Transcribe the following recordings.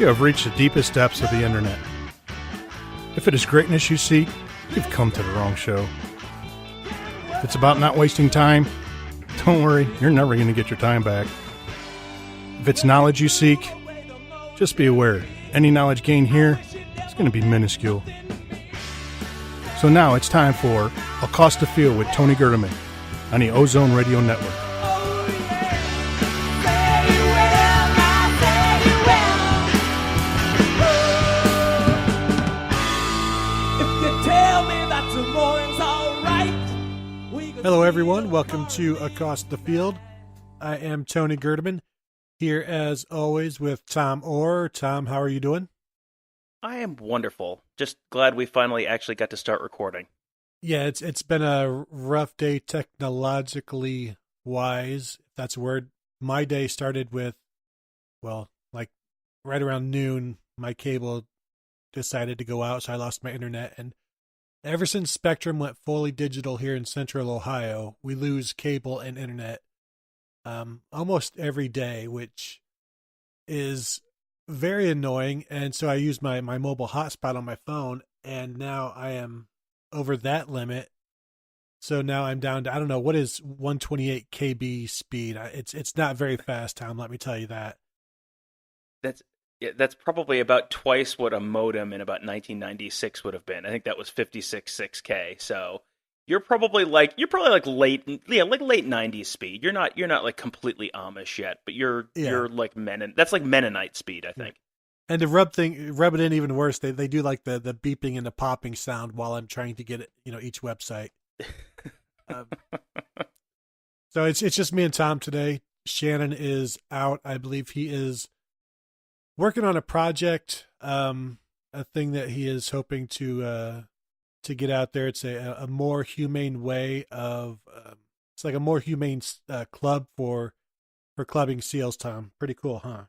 You have reached the deepest depths of the internet. If it is greatness you seek, you've come to the wrong show. If it's about not wasting time, don't worry, you're never going to get your time back. If it's knowledge you seek, just be aware, any knowledge gained here is going to be minuscule. So now it's time for Accost the Field with Tony Gerdeman on the Ozone Radio Network. Hello, everyone. Welcome to Accost the Field. I am Tony Gerdeman, here as always with Tom Orr. Tom, how are you doing? I am wonderful. Just glad we finally actually got to start recording. Yeah, it's been a rough day technologically wise, if that's a word. My day started with, well, like right around noon, my cable decided to go out, so I lost my internet, and ever since Spectrum went fully digital here in central Ohio, we lose cable and internet almost every day, which is very annoying. And so I use my mobile hotspot on my phone, and now I am over that limit. So now I'm down to, I don't know, what is 128 KB speed? It's not very fast, Tom, let me tell you that. That's probably about twice what a modem in about 1996 would have been. I think that was 56.6K. So you're probably like late 90s speed. You're not like completely Amish yet, but you're like that's like Mennonite speed, I think. And to rub it in even worse, they do like the beeping and the popping sound while I'm trying to get it, each website. So it's just me and Tom today. Shannon is out. I believe he is working on a project, a thing that he is hoping to get out there. It's a more humane way of, it's like a more humane club for clubbing seals, Tom. Pretty cool, huh?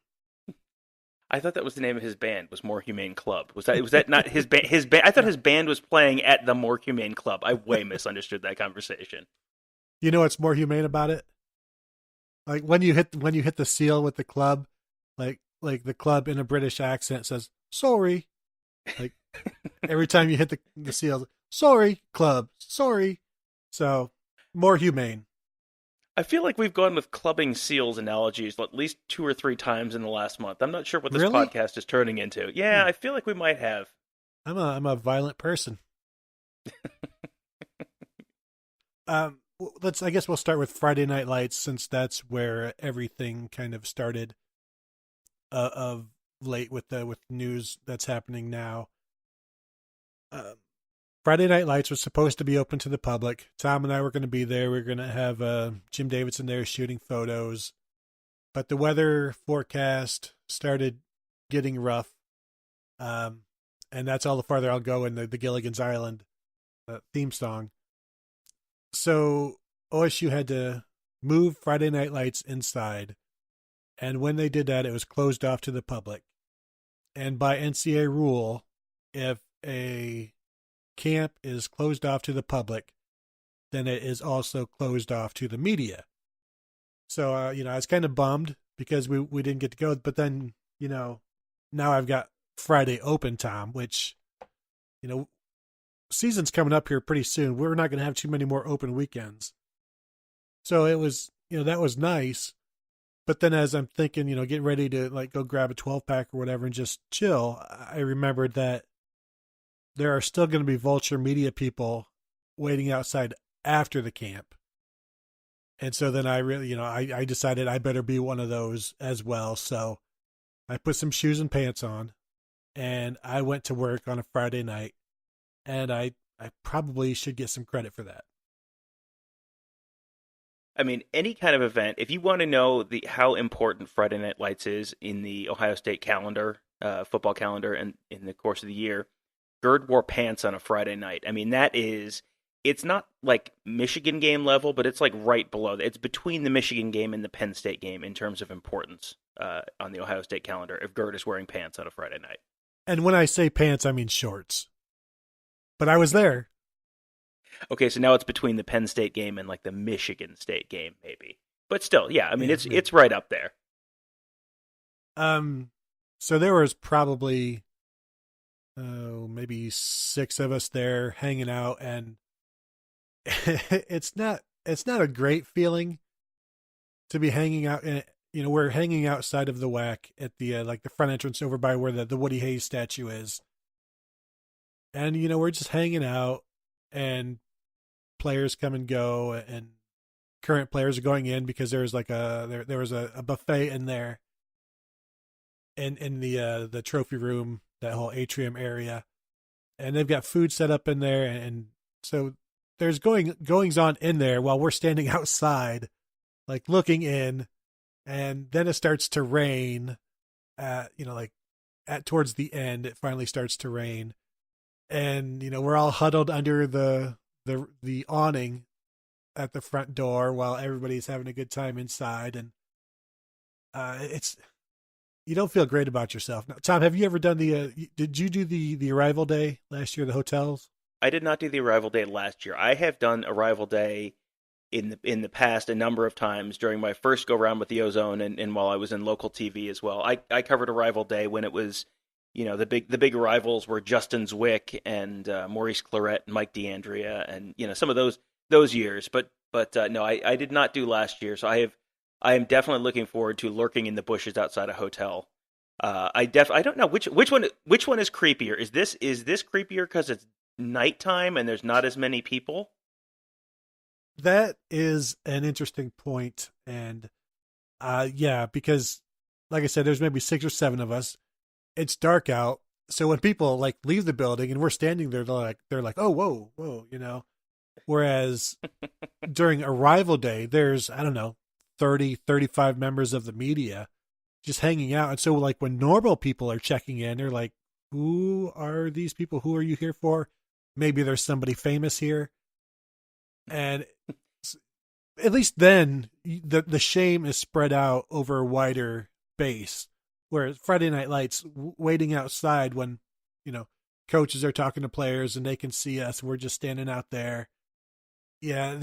I thought that was the name of his band, was More Humane Club. Was that not his band? I thought his band was playing at the More Humane Club. I way misunderstood that conversation. You know what's more humane about it? Like when you hit the seal with the club, like the club in a British accent says, sorry. Like every time you hit the seal, sorry, club, sorry. So more humane. I feel like we've gone with clubbing seals analogies at least 2 or 3 times in the last month. I'm not sure what this podcast is turning into. Yeah, I feel like we might have. I'm a violent person. I guess we'll start with Friday Night Lights, since that's where everything kind of started. Of late with news that's happening now. Friday Night Lights was supposed to be open to the public. Tom and I were going to be there. We were going to have Jim Davidson there shooting photos, but the weather forecast started getting rough, and that's all the farther I'll go in the Gilligan's Island theme song. So OSU had to move Friday Night Lights inside. And when they did that, it was closed off to the public. And by NCAA rule, if a camp is closed off to the public, then it is also closed off to the media. So, I was kind of bummed because we didn't get to go. But then, now I've got Friday open, Tom, which, season's coming up here pretty soon. We're not going to have too many more open weekends. So it was, that was nice. But then as I'm thinking, getting ready to like go grab a 12-pack or whatever and just chill, I remembered that there are still going to be Vulture media people waiting outside after the camp. And so then I really, I decided I better be one of those as well. So I put some shoes and pants on and I went to work on a Friday night, and I probably should get some credit for that. I mean, any kind of event, if you want to know how important Friday Night Lights is in the Ohio State calendar, football calendar, and in the course of the year, Gerd wore pants on a Friday night. I mean, it's not like Michigan game level, but it's like right below. It's between the Michigan game and the Penn State game in terms of importance on the Ohio State calendar if Gerd is wearing pants on a Friday night. And when I say pants, I mean shorts. But I was there. Okay, so now it's between the Penn State game and like the Michigan State game, maybe. But still, yeah, I mean, it's right up there. So there was probably maybe 6 of us there hanging out, and it's not a great feeling to be hanging out. We're hanging outside of the WAC at the like the front entrance over by where the Woody Hayes statue is, and we're just hanging out, and players come and go, and current players are going in because there's like there was a buffet in there, in the trophy room, that whole atrium area, and they've got food set up in there, and so there's goings on in there while we're standing outside, like looking in, and then it starts to rain. Like towards the end, it finally starts to rain, and we're all huddled under the awning at the front door while everybody's having a good time inside, and it's you don't feel great about yourself. Now, Tom, have you ever done did you do the arrival day last year, the hotels? I did not do the arrival day last year. I have done arrival day in the past a number of times during my first go round with the Ozone, and while I was in local TV as well. I covered arrival day when it was, the big arrivals were Justin Zwick and Maurice Claret and Mike D'Andrea, and some of those years. But no, I did not do last year. So I am definitely looking forward to lurking in the bushes outside a hotel. I don't know which one is creepier. Is this creepier because it's nighttime and there's not as many people? That is an interesting point, and yeah, because like I said, there's maybe 6 or 7 of us. It's dark out, so when people like leave the building and we're standing there, they're like, oh, whoa, Whereas during arrival day, there's, I don't know, 30, 35 members of the media just hanging out, and so like when normal people are checking in, they're like, who are these people? Who are you here for? Maybe there's somebody famous here. And at least then the shame is spread out over a wider base, where Friday Night Lights, waiting outside when, coaches are talking to players and they can see us, we're just standing out there. Yeah,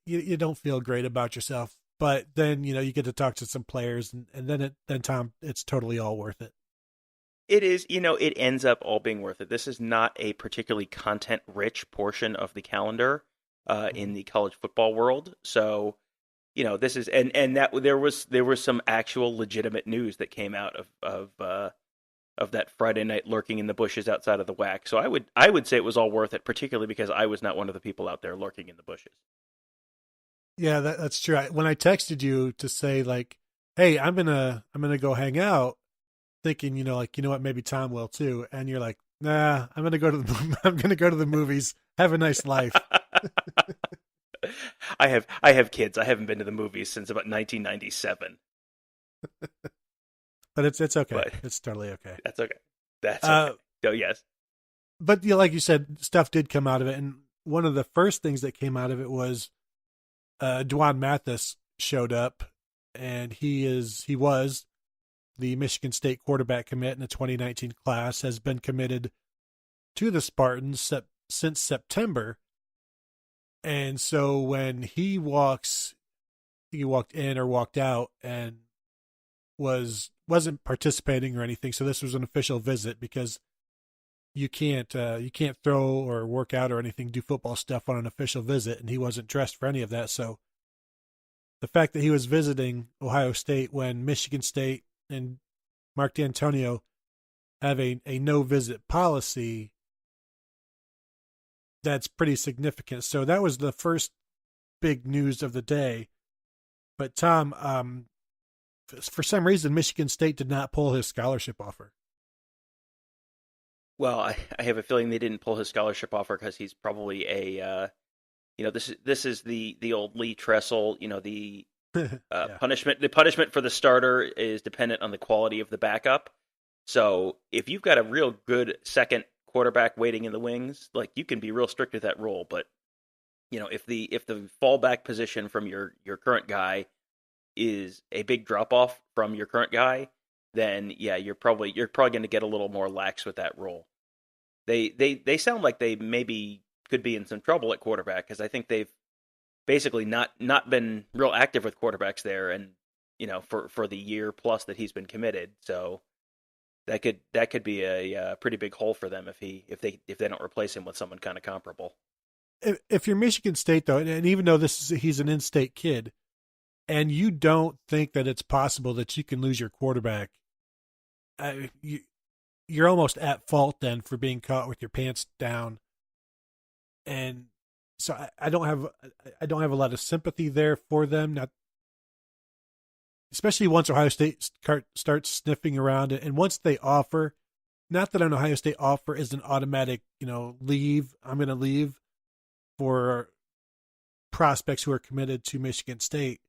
you don't feel great about yourself, but then, you get to talk to some players, and then Tom, it's totally all worth it. It is, it ends up all being worth it. This is not a particularly content-rich portion of the calendar in the college football world. So, this is, and that there was some actual legitimate news that came out of that Friday night lurking in the bushes outside of the WAC. So I would say it was all worth it, particularly because I was not one of the people out there lurking in the bushes. Yeah, that's true. When I texted you to say like, "Hey, I'm gonna go hang out," thinking, you know what, maybe Tom will too, and you're like, "Nah, I'm gonna go to the movies. Have a nice life." I have kids. I haven't been to the movies since about 1997. But it's okay. But it's totally okay. That's okay. That's okay. So yes. But like you said, stuff did come out of it, and one of the first things that came out of it was Dwan Mathis showed up, and he was the Michigan State quarterback commit in the 2019 class, has been committed to the Spartans since September. And so when he walked in or walked out and wasn't participating or anything. So this was an official visit, because you can't throw or work out or anything, do football stuff on an official visit, and he wasn't dressed for any of that. So the fact that he was visiting Ohio State when Michigan State and Mark D'Antonio have a no visit policy, that's pretty significant. So that was the first big news of the day. But Tom, for some reason, Michigan State did not pull his scholarship offer. Well, I have a feeling they didn't pull his scholarship offer because he's probably this is the old Lee Tressel, the Yeah. punishment. The punishment for the starter is dependent on the quality of the backup. So if you've got a real good second quarterback waiting in the wings, like, you can be real strict with that rule. But if the fallback position from your current guy is a big drop off from your current guy, then yeah, you're probably going to get a little more lax with that rule. They sound like they maybe could be in some trouble at quarterback, because I think they've basically not been real active with quarterbacks there, and for the year plus that he's been committed. So that could be a pretty big hole for them if they don't replace him with someone kind of comparable. If you're Michigan State though, and even though he's an in-state kid, and you don't think that it's possible that you can lose your quarterback, you're almost at fault then for being caught with your pants down. And so I don't have a lot of sympathy there for them. Not especially once Ohio State starts sniffing around it, and once they offer, not that an Ohio State offer is an automatic, leave. I'm going to leave for prospects who are committed to Michigan State.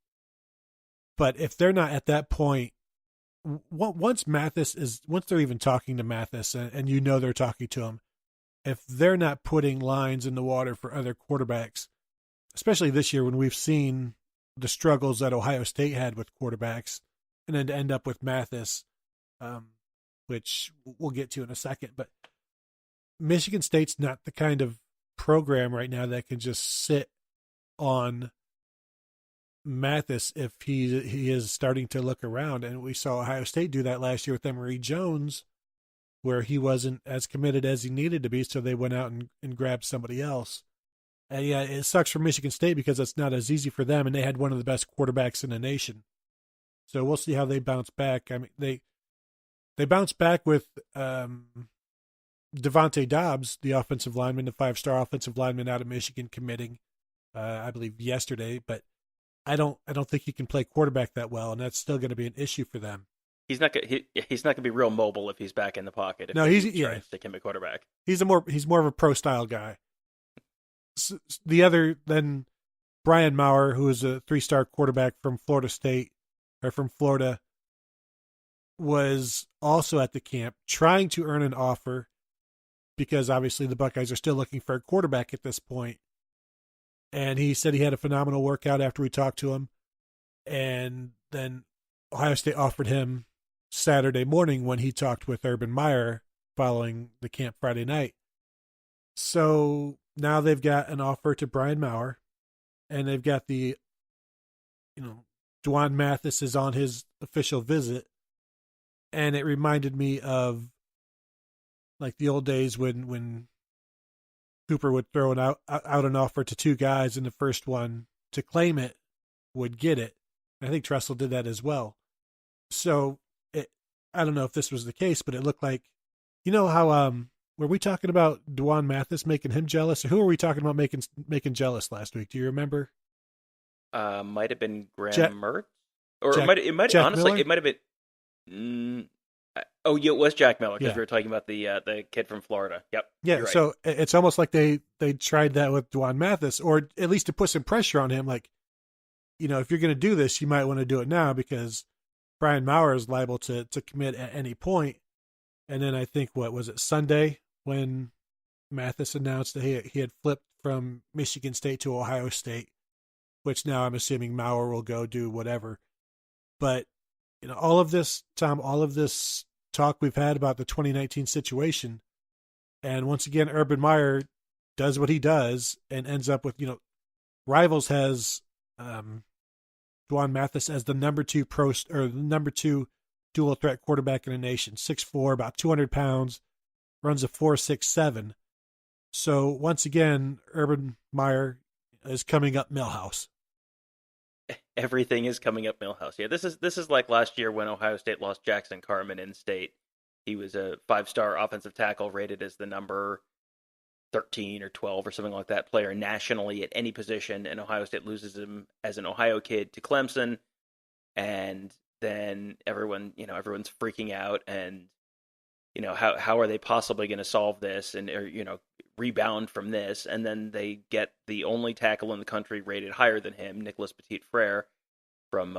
But if they're not at that point, once they're even talking to Mathis, and they're talking to him, if they're not putting lines in the water for other quarterbacks, especially this year when we've seen the struggles that Ohio State had with quarterbacks, and then to end up with Mathis, which we'll get to in a second. But Michigan State's not the kind of program right now that can just sit on Mathis if he is starting to look around. And we saw Ohio State do that last year with Emory Jones, where he wasn't as committed as he needed to be, so they went out and grabbed somebody else. And yeah, it sucks for Michigan State because it's not as easy for them, and they had one of the best quarterbacks in the nation. So we'll see how they bounce back. I mean, they bounced back with Devontae Dobbs, the offensive lineman, the 5-star offensive lineman out of Michigan, committing, I believe, yesterday. But I don't think he can play quarterback that well, and that's still going to be an issue for them. He's not going to be real mobile if he's back in the pocket. No, he's trying to stick him at quarterback. He's more of a pro style guy. The other then Brian Maurer, who is a 3-star quarterback from Florida, was also at the camp trying to earn an offer because obviously the Buckeyes are still looking for a quarterback at this point. And he said he had a phenomenal workout after we talked to him. And then Ohio State offered him Saturday morning when he talked with Urban Meyer following the camp Friday night. So now they've got an offer to Brian Maurer, and they've got Dwan Mathis is on his official visit. And it reminded me of like the old days when Cooper would throw out an offer to 2 guys, and the first one to claim it would get it. And I think Tressel did that as well. So I don't know if this was the case, but it looked like, how were we talking about Dwan Mathis making him jealous? Or who were we talking about making jealous last week? Do you remember? Might have been Graham Mertz, or Jack, it might Jack honestly Miller? it might have been. Oh, yeah, it was Jack Miller because Yeah. we were talking about the kid from Florida. Yep. Yeah, you're right. so it's almost like they tried that with Dwan Mathis, or at least to put some pressure on him. Like, if you're going to do this, you might want to do it now because Brian Maurer is liable to commit at any point. And then I think, what was it, Sunday, when Mathis announced that he had flipped from Michigan State to Ohio State, which now I'm assuming Maurer will go do whatever. But, all of this, Tom, all of this talk we've had about the 2019 situation, and once again, Urban Meyer does what he does and ends up with, Rivals has Dwan Mathis as the number 2 dual threat quarterback in the nation, 6'4", about 200 pounds, runs a 4.67. So once again, Urban Meyer is coming up Millhouse. Everything is coming up Millhouse. Yeah, this is like last year when Ohio State lost Jackson Carman in state. He was a 5-star offensive tackle rated as the number 13 or 12 or something like that player nationally at any position, and Ohio State loses him as an Ohio kid to Clemson, and then everyone's freaking out, and how are they possibly going to solve this and rebound from this? And then they get the only tackle in the country rated higher than him, Nicholas Petit-Frere, from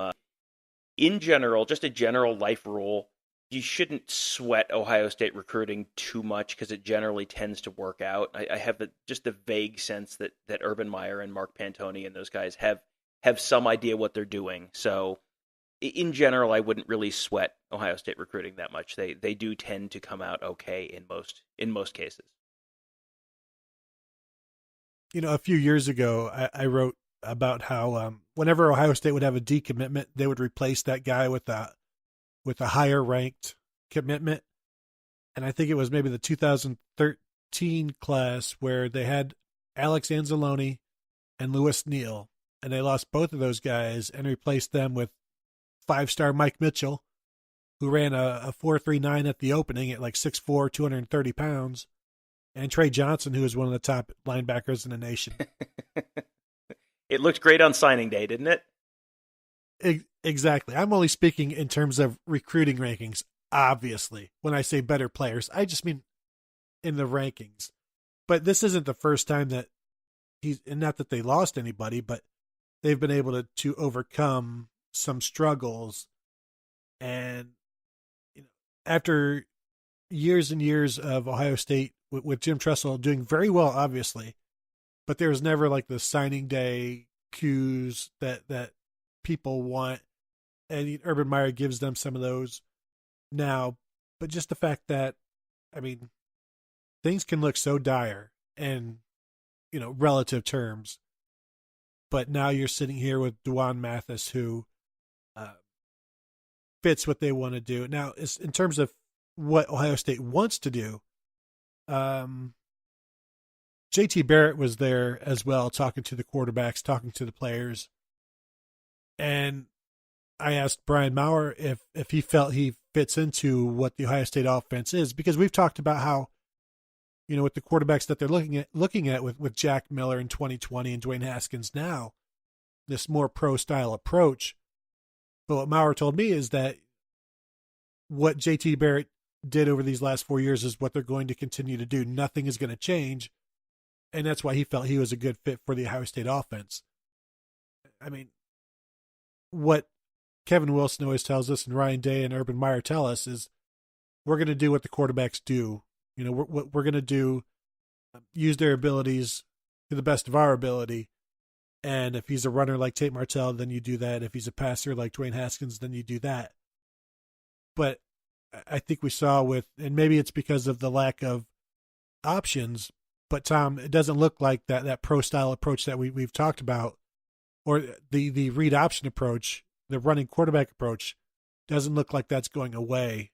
in general, just a general life rule. You shouldn't sweat Ohio State recruiting too much because it generally tends to work out. I have just the vague sense that Urban Meyer and Mark Pantoni and those guys have some idea what they're doing. So in general, I wouldn't really sweat Ohio State recruiting that much. They do tend to come out okay in most cases. A few years ago, I wrote about how whenever Ohio State would have a decommitment, they would replace that guy with a higher ranked commitment. And I think it was maybe the 2013 class where they had Alex Anzalone and Lewis Neal, and they lost both of those guys and replaced them with 5-star Mike Mitchell, who ran a 4.39 at the opening at like 6'4", 230 pounds, and Trey Johnson, who is one of the top linebackers in the nation. It looked great on signing day, didn't it? Exactly. I'm only speaking in terms of recruiting rankings, obviously. When I say better players, I just mean in the rankings. But this isn't the first time that and not that they lost anybody, but they've been able to overcome some struggles. And after years and years of Ohio State with Jim Tressel doing very well, obviously, but there was never like the signing day cues that people want. And Urban Meyer gives them some of those now. But just the fact that, I mean, things can look so dire in, relative terms. But now you're sitting here with Dwan Mathis, who fits what they want to do. Now, in terms of what Ohio State wants to do, JT Barrett was there as well, talking to the quarterbacks, talking to the players. And I asked Brian Maurer if he felt he fits into what the Ohio State offense is, because we've talked about how, with the quarterbacks that they're looking at with Jack Miller in 2020 and Dwayne Haskins now, this more pro-style approach. But what Maurer told me is that what JT Barrett did over these last 4 years is what they're going to continue to do. Nothing is going to change. And that's why he felt he was a good fit for the Ohio State offense. I mean, what Kevin Wilson always tells us, and Ryan Day and Urban Meyer tell us, is we're going to do what the quarterbacks do. We're going to do, use their abilities to the best of our ability. And if he's a runner like Tate Martell, then you do that. If he's a passer like Dwayne Haskins, then you do that. But I think we saw and maybe it's because of the lack of options, but Tom, it doesn't look like that pro-style approach that we've talked about, or the read option approach, the running quarterback approach, doesn't look like that's going away.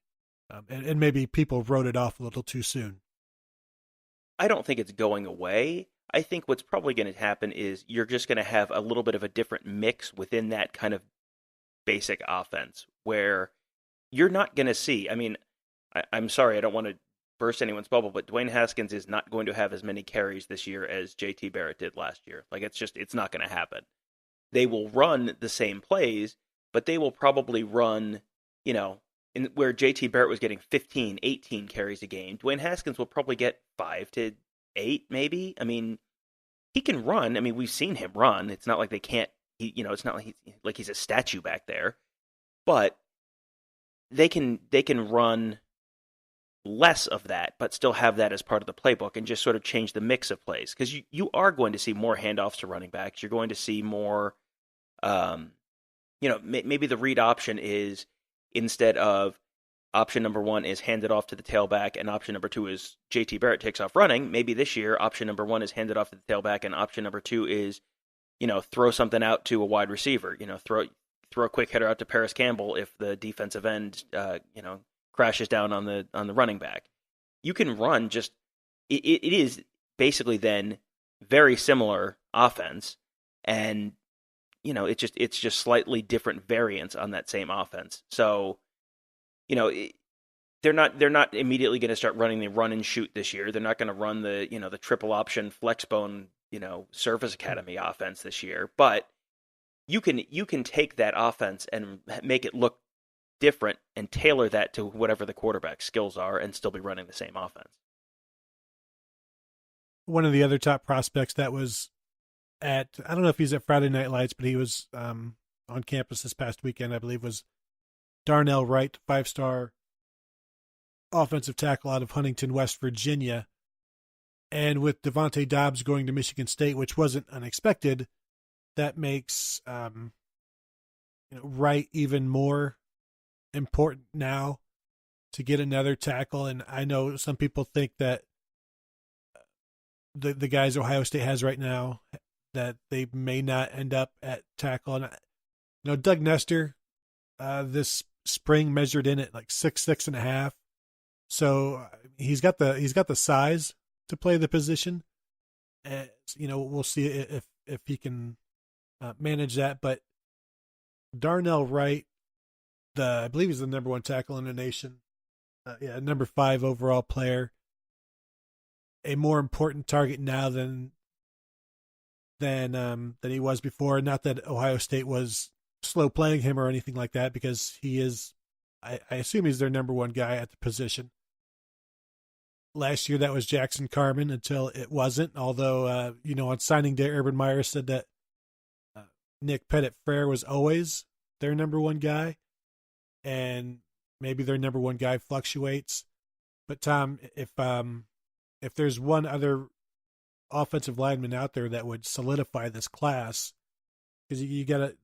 And maybe people wrote it off a little too soon. I don't think it's going away. I think what's probably going to happen is you're just going to have a little bit of a different mix within that kind of basic offense where you're not going to see. I mean, I'm sorry, I don't want to burst anyone's bubble, but Dwayne Haskins is not going to have as many carries this year as JT Barrett did last year. Like, it's not going to happen. They will run the same plays, but they will probably run, where JT Barrett was getting 15, 18 carries a game, Dwayne Haskins will probably get 5 to 8, maybe. I mean, he can run. I mean, we've seen him run. It's not like they can't. It's not like he's a statue back there. But they can run less of that, but still have that as part of the playbook and just sort of change the mix of plays, because you are going to see more handoffs to running backs. You're going to see more. Maybe the read option is, instead of option number 1 is handed off to the tailback and option number 2 is JT Barrett takes off running. Maybe this year option number 1 is handed off to the tailback and option number 2 is, throw something out to a wide receiver. Throw a quick hitter out to Paris Campbell if the defensive end, crashes down on the running back. You can run just. It is basically then very similar offense, and it's just slightly different variants on that same offense. So, they're not immediately going to start running the run and shoot this year. They're not going to run the triple option flexbone, Service Academy offense this year. But you can take that offense and make it look different and tailor that to whatever the quarterback's skills are and still be running the same offense. One of the other top prospects that was I don't know if he's at Friday Night Lights, but he was on campus this past weekend, I believe, was Darnell Wright, 5-star offensive tackle out of Huntington, West Virginia. And with Devontae Dobbs going to Michigan State, which wasn't unexpected, that makes Wright even more important now to get another tackle. And I know some people think that the guys Ohio State has right now that they may not end up at tackle. And Doug Nestor, this spring measured in at like 6'6.5", so he's got the size to play the position. And we'll see if he can manage that. But Darnell Wright, I believe he's the number 1 tackle in the nation. Number 5 overall player. A more important target now than he was before. Not that Ohio State was slow playing him or anything like that, because he is. I assume he's their number 1 guy at the position. Last year that was Jackson Carman until it wasn't. Although on signing day, Urban Meyer said that Nick Pettit-Frere was always their number 1 guy, and maybe their number 1 guy fluctuates. But Tom, if there's one other offensive lineman out there that would solidify this class, because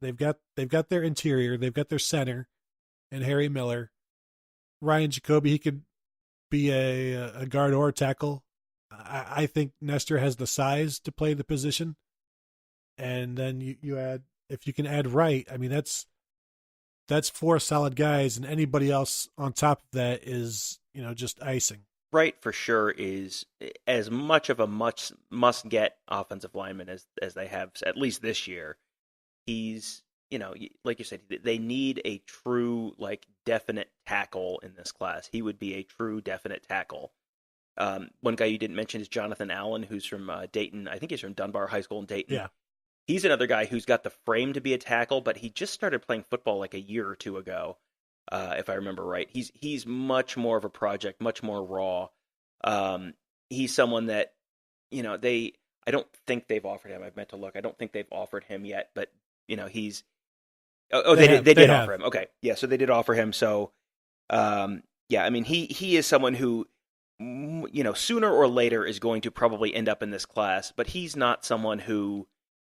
they've got their interior, they've got their center, and Harry Miller, Ryan Jacoby, he could be a guard or a tackle. I think Nestor has the size to play the position, and then you add, if you can add Wright, I mean that's 4 solid guys, and anybody else on top of that is just icing. Wright for sure is as much of a must-get offensive lineman as they have, at least this year. He's, like you said, they need a true, definite tackle in this class. He would be a true, definite tackle. One guy you didn't mention is Jonathan Allen, who's from Dayton. I think he's from Dunbar High School in Dayton. Yeah. He's another guy who's got the frame to be a tackle, but he just started playing football like a year or two ago. If I remember right. He's much more of a project, much more raw. He's someone that, I don't think they've offered him. I've meant to look. I don't think they've offered him yet, but he's. They did offer him. Okay, yeah, so they did offer him. So, I mean, he is someone who, sooner or later is going to probably end up in this class, but he's not someone who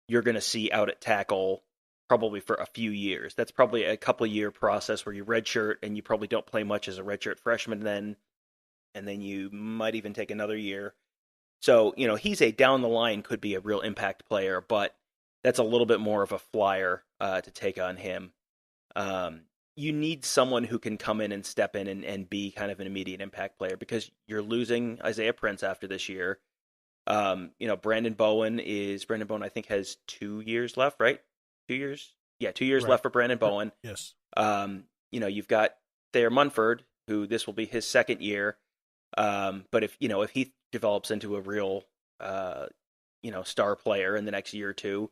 you're going to see out at tackle probably for a few years. That's probably a couple-year process where you redshirt and you probably don't play much as a redshirt freshman then, and then you might even take another year. So, he's a down the line, could be a real impact player, but that's a little bit more of a flyer to take on him. You need someone who can come in and step in and be kind of an immediate impact player, because you're losing Isaiah Prince after this year. Brandon Bowen, I think, has 2 years left, right? 2 years? Yeah, 2 years left for Brandon Bowen. Yes. You've got Thayer Munford, who this will be his second year. But if he develops into a real, star player in the next year or two,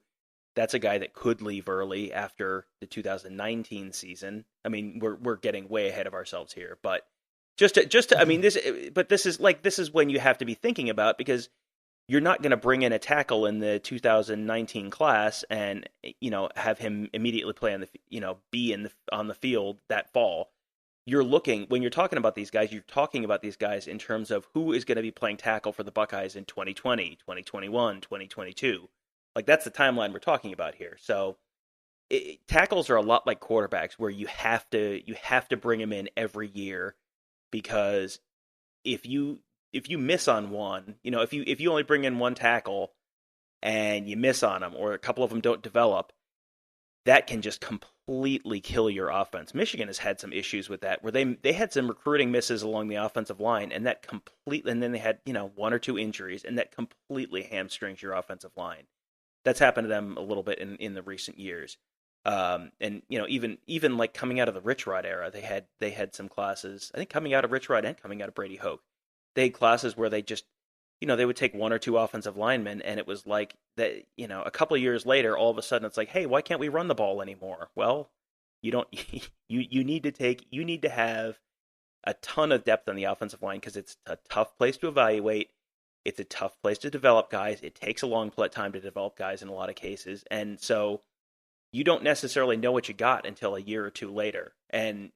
that's a guy that could leave early after the 2019 season. I mean, we're getting way ahead of ourselves here, but just to, I mean, this is when you have to be thinking about, because you're not going to bring in a tackle in the 2019 class and, have him immediately play on the field that fall. When you're talking about these guys, you're talking about these guys in terms of who is going to be playing tackle for the Buckeyes in 2020, 2021, 2022. That's the timeline we're talking about here. So tackles are a lot like quarterbacks, where you have to bring them in every year, because if you miss on one, if you only bring in one tackle and you miss on them, or a couple of them don't develop, that can just completely kill your offense. Michigan has had some issues with that, where they had some recruiting misses along the offensive line, and then they had 1 or 2 injuries, and that completely hamstrings your offensive line. That's happened to them a little bit in the recent years. And even like coming out of the Rich Rod era, they had some classes. I think coming out of Rich Rod and coming out of Brady Hoke, they had classes where they just they would take 1 or 2 offensive linemen, and it was like that. A couple of years later, all of a sudden it's like, hey, why can't we run the ball anymore? Well, you don't. You need to have a ton of depth on the offensive line, because it's a tough place to evaluate. It's a tough place to develop guys. It takes a long time to develop guys in a lot of cases. And so you don't necessarily know what you got until a year or 2 later. And,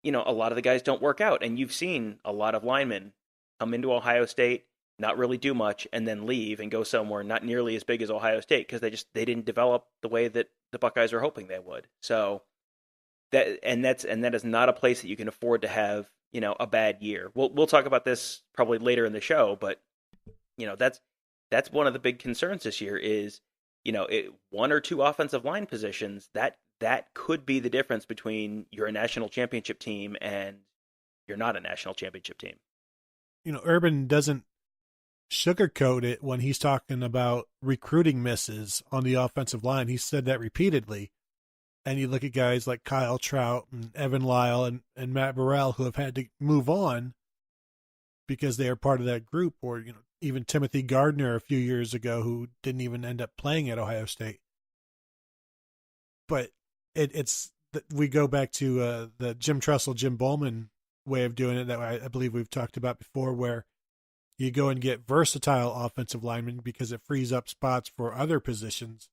a lot of the guys don't work out. And you've seen a lot of linemen come into Ohio State, not really do much, and then leave and go somewhere not nearly as big as Ohio State, because they didn't develop the way that the Buckeyes are hoping they would. So that is not a place that you can afford to have, a bad year. We'll talk about this probably later in the show, but that's one of the big concerns this year is one or two offensive line positions, that could be the difference between you're a national championship team and you're not a national championship team. Urban doesn't sugarcoat it when he's talking about recruiting misses on the offensive line. He said that repeatedly. And you look at guys like Kyle Trout and Evan Lyle and Matt Burrell who have had to move on because they are part of that group, or even Timothy Gardner a few years ago who didn't even end up playing at Ohio State. But we go back to the Jim Tressel, Jim Bowman way of doing it that I believe we've talked about before, where you go and get versatile offensive linemen because it frees up spots for other positions.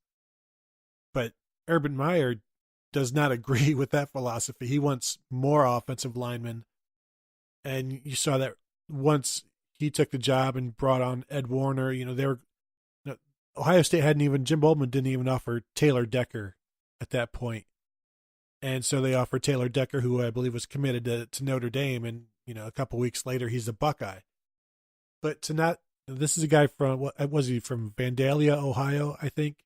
But Urban Meyer does not agree with that philosophy. He wants more offensive linemen. And you saw that once he took the job and brought on Ed Warner, Ohio State Jim Bowman didn't even offer Taylor Decker at that point. And so they offered Taylor Decker, who I believe was committed to Notre Dame. And, a couple weeks later, he's a Buckeye. But this is a guy from, what was he, from Vandalia, Ohio, I think?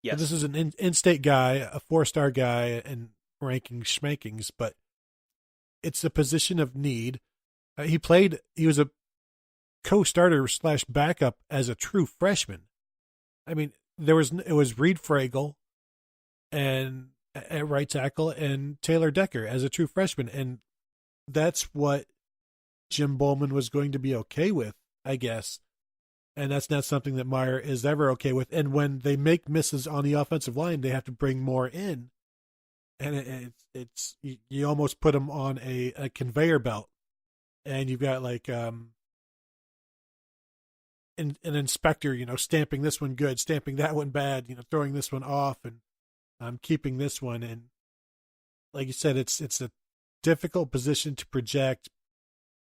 Yes. So this is an in-state guy, a 4-star guy, and ranking schmankings, but it's a position of need. He was a co-starter / backup as a true freshman. I mean, it was Reed Fragel and at right tackle and Taylor Decker as a true freshman. And that's what Jim Bowman was going to be okay with, I guess. And that's not something that Meyer is ever okay with. And when they make misses on the offensive line, they have to bring more in. And it's you almost put them on a conveyor belt. And you've got like an inspector, stamping this one good, stamping that one bad, throwing this one off, and keeping this one. And like you said, it's a difficult position to project.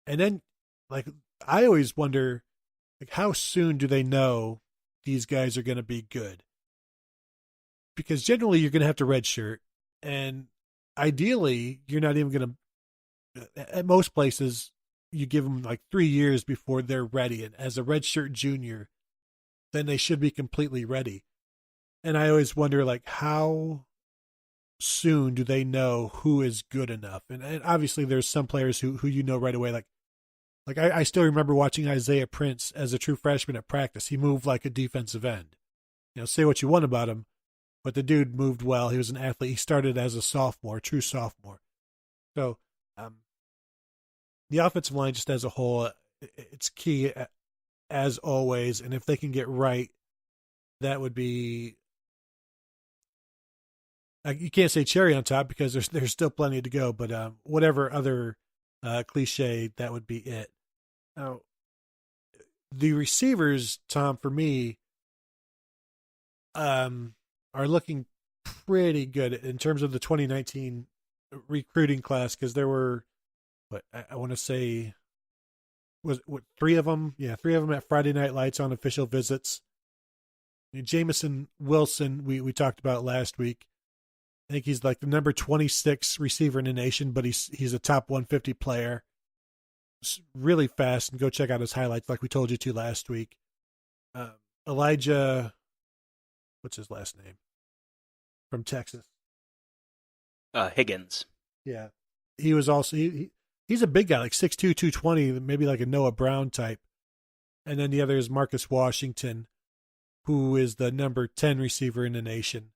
And then, like, I always wonder, like, how soon do they know these guys are going to be good? Because generally you're going to have to redshirt, and ideally you're not even going to, at most places, you give them like 3 years before they're ready. And as a redshirt junior, then they should be completely ready. And I always wonder, like, how soon do they know who is good enough? And obviously there's some players who right away, like I still remember watching Isaiah Prince as a true freshman at practice. He moved like a defensive end. Say what you want about him, but the dude moved well. He was an athlete. He started as a sophomore, true sophomore. So the offensive line just as a whole, it's key as always. And if they can get right, that would be, you can't say cherry on top because there's still plenty to go, but whatever other cliche, that would be it. Now, the receivers, Tom, for me, are looking pretty good in terms of the 2019 recruiting class, because there were, I want to say, was 3 of them? Yeah, 3 of them at Friday Night Lights on official visits. Jamison Wilson, we talked about last week. I think he's like the number 26 receiver in the nation, but he's a top 150 player. Really fast, and go check out his highlights like we told you to last week. Elijah, what's his last name? From Texas. Higgins. Yeah. He was also, he's a big guy, like 6'2", 220, maybe like a Noah Brown type. And then the other is Marcus Washington, who is the number 10 receiver in the nation.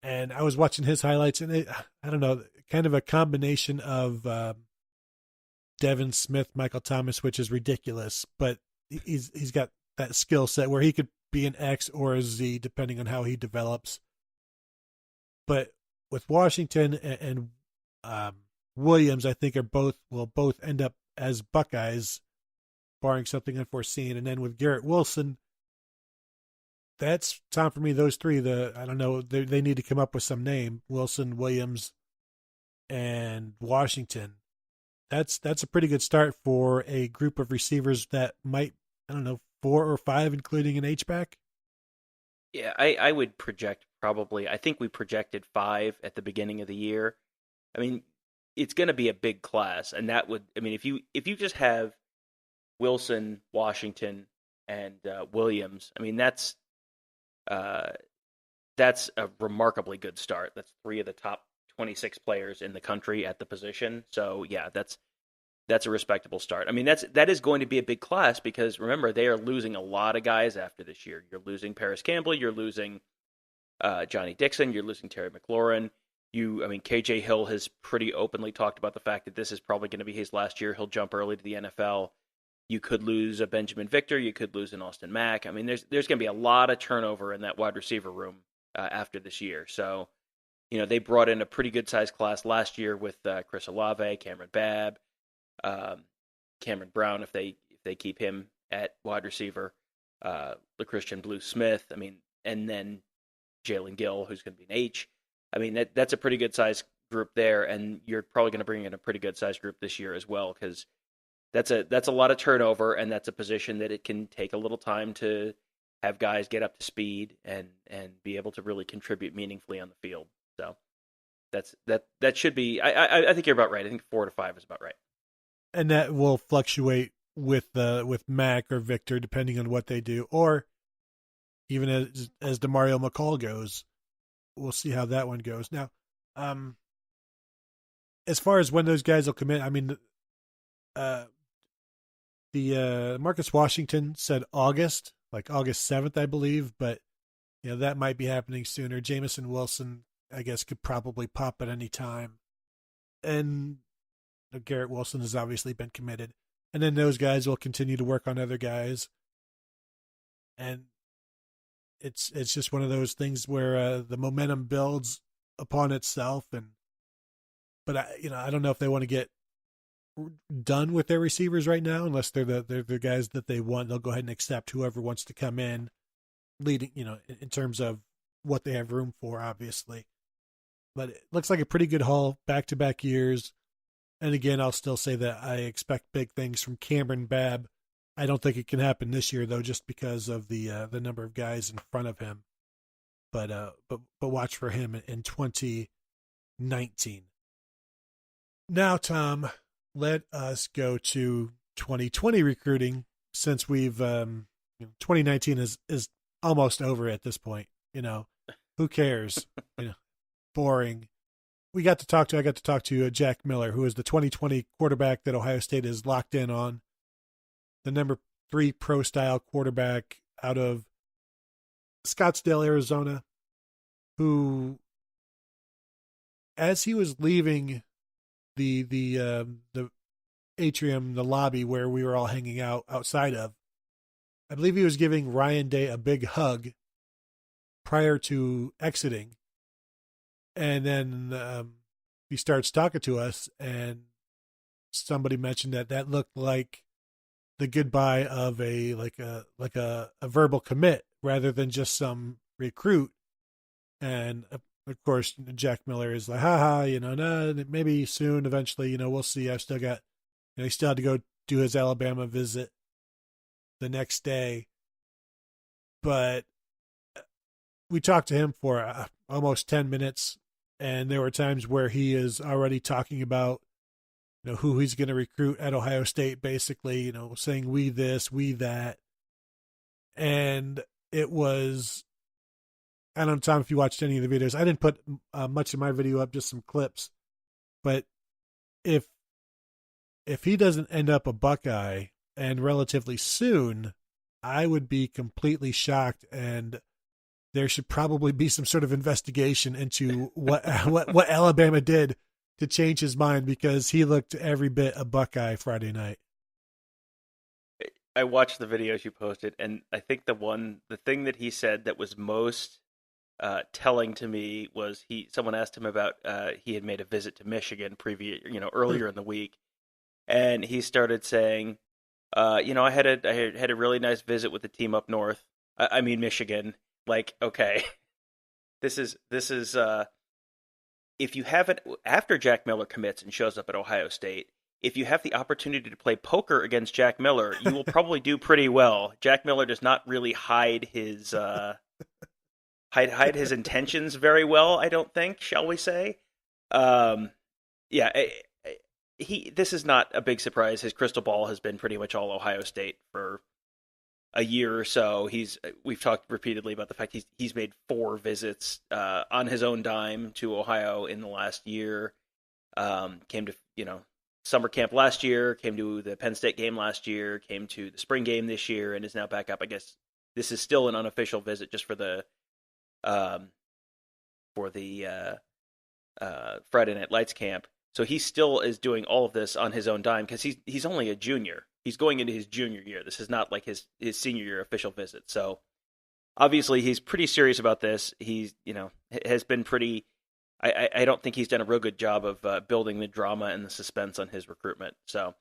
And I was watching his highlights, and I don't know, kind of a combination of Devin Smith, Michael Thomas, which is ridiculous, but he's got that skill set where he could be an X or a Z depending on how he develops. But with Washington and Williams, I think will both end up as Buckeyes, barring something unforeseen. And then with Garrett Wilson, that's, Tom, for me, those 3, I don't know, they need to come up with some name. Wilson, Williams, and Washington. That's a pretty good start for a group of receivers that might, I don't know, 4 or 5, including an H-back. Yeah, I would project probably, I think we projected 5 at the beginning of the year. I mean, it's going to be a big class, and that would, I mean, if you just have Wilson, Washington, and Williams, I mean, that's that's a remarkably good start. That's 3 of the top 26 players in the country at the position. So yeah, that's a respectable start. I mean, that is going to be a big class because remember they are losing a lot of guys after this year. You're losing Paris Campbell, you're losing Johnny Dixon, you're losing Terry McLaurin. KJ Hill has pretty openly talked about the fact that this is probably going to be his last year. He'll jump early to the NFL. You could lose a Benjamin Victor. You could lose an Austin Mack. I mean, there's going to be a lot of turnover in that wide receiver room after this year. So, they brought in a pretty good sized class last year with Chris Olave, Cameron Babb, Cameron Brown if they keep him at wide receiver, LaChristian Blue Smith. I mean, and then Jalen Gill, who's going to be an H. I mean, that's a pretty good sized group there, and you're probably going to bring in a pretty good sized group this year as well because that's a lot of turnover, and that's a position that it can take a little time to have guys get up to speed and be able to really contribute meaningfully on the field. So that should be. I think you're about right. I think 4 to 5 is about right. And that will fluctuate with Mac or Victor depending on what they do, or even as DeMario McCall goes. We'll see how that one goes. Now, as far as when those guys will commit, I mean, the Marcus Washington said August, like August 7th, I believe, but that might be happening sooner. Jamison Wilson, I guess, could probably pop at any time, and Garrett Wilson has obviously been committed, and then those guys will continue to work on other guys, and it's just one of those things where the momentum builds upon itself, but I don't know if they want to get done with their receivers right now unless they're the guys that they want. They'll go ahead and accept whoever wants to come in, leading in terms of what they have room for, obviously. But it looks like a pretty good haul back-to-back years. And again, I'll still say that I expect big things from Cameron Babb. I don't think it can happen this year though, just because of the number of guys in front of him. But watch for him in 2019. Now, Tom, let us go to 2020 recruiting since we've 2019 is almost over at this point. Who cares? Boring. I got to talk to Jack Miller, who is the 2020 quarterback that Ohio State is locked in on. The number 3 pro style quarterback out of Scottsdale, Arizona, who, as he was leaving the atrium, the lobby where we were all hanging out outside of, I believe he was giving Ryan Day a big hug prior to exiting. And then he starts talking to us, and somebody mentioned that looked like the goodbye of a verbal commit rather than just some recruit. And of course, Jack Miller is like, haha, no, maybe soon, eventually, we'll see. I've still got, he still had to go do his Alabama visit the next day. But we talked to him for almost 10 minutes, and there were times where he is already talking about, who he's going to recruit at Ohio State, basically, saying we this, we that. And it was, I don't know, Tom, if you watched any of the videos. I didn't put much of my video up, just some clips. But if he doesn't end up a Buckeye, and relatively soon, I would be completely shocked, and there should probably be some sort of investigation into what Alabama did to change his mind, because he looked every bit a Buckeye Friday night. I watched the videos you posted, and I think the thing that he said that was most telling to me was someone asked him about he had made a visit to Michigan earlier in the week, and he started saying, I had a really nice visit with the team up north. I mean Michigan. Like, okay, this is if you haven't, after Jack Miller commits and shows up at Ohio State, if you have the opportunity to play poker against Jack Miller, you will probably do pretty well. Jack Miller does not really hide his his intentions very well, I don't think, shall we say? This is not a big surprise. His crystal ball has been pretty much all Ohio State for a year or so. We've talked repeatedly about the fact he's made 4 visits on his own dime to Ohio in the last year. Came to summer camp last year, came to the Penn State game last year, came to the spring game this year, and is now back up. I guess this is still an unofficial visit just for the Friday Night Lights camp. So he still is doing all of this on his own dime because he's only a junior. He's going into his junior year. This is not like his senior year official visit. So obviously he's pretty serious about this. He's has been pretty. I don't think he's done a real good job of building the drama and the suspense on his recruitment. So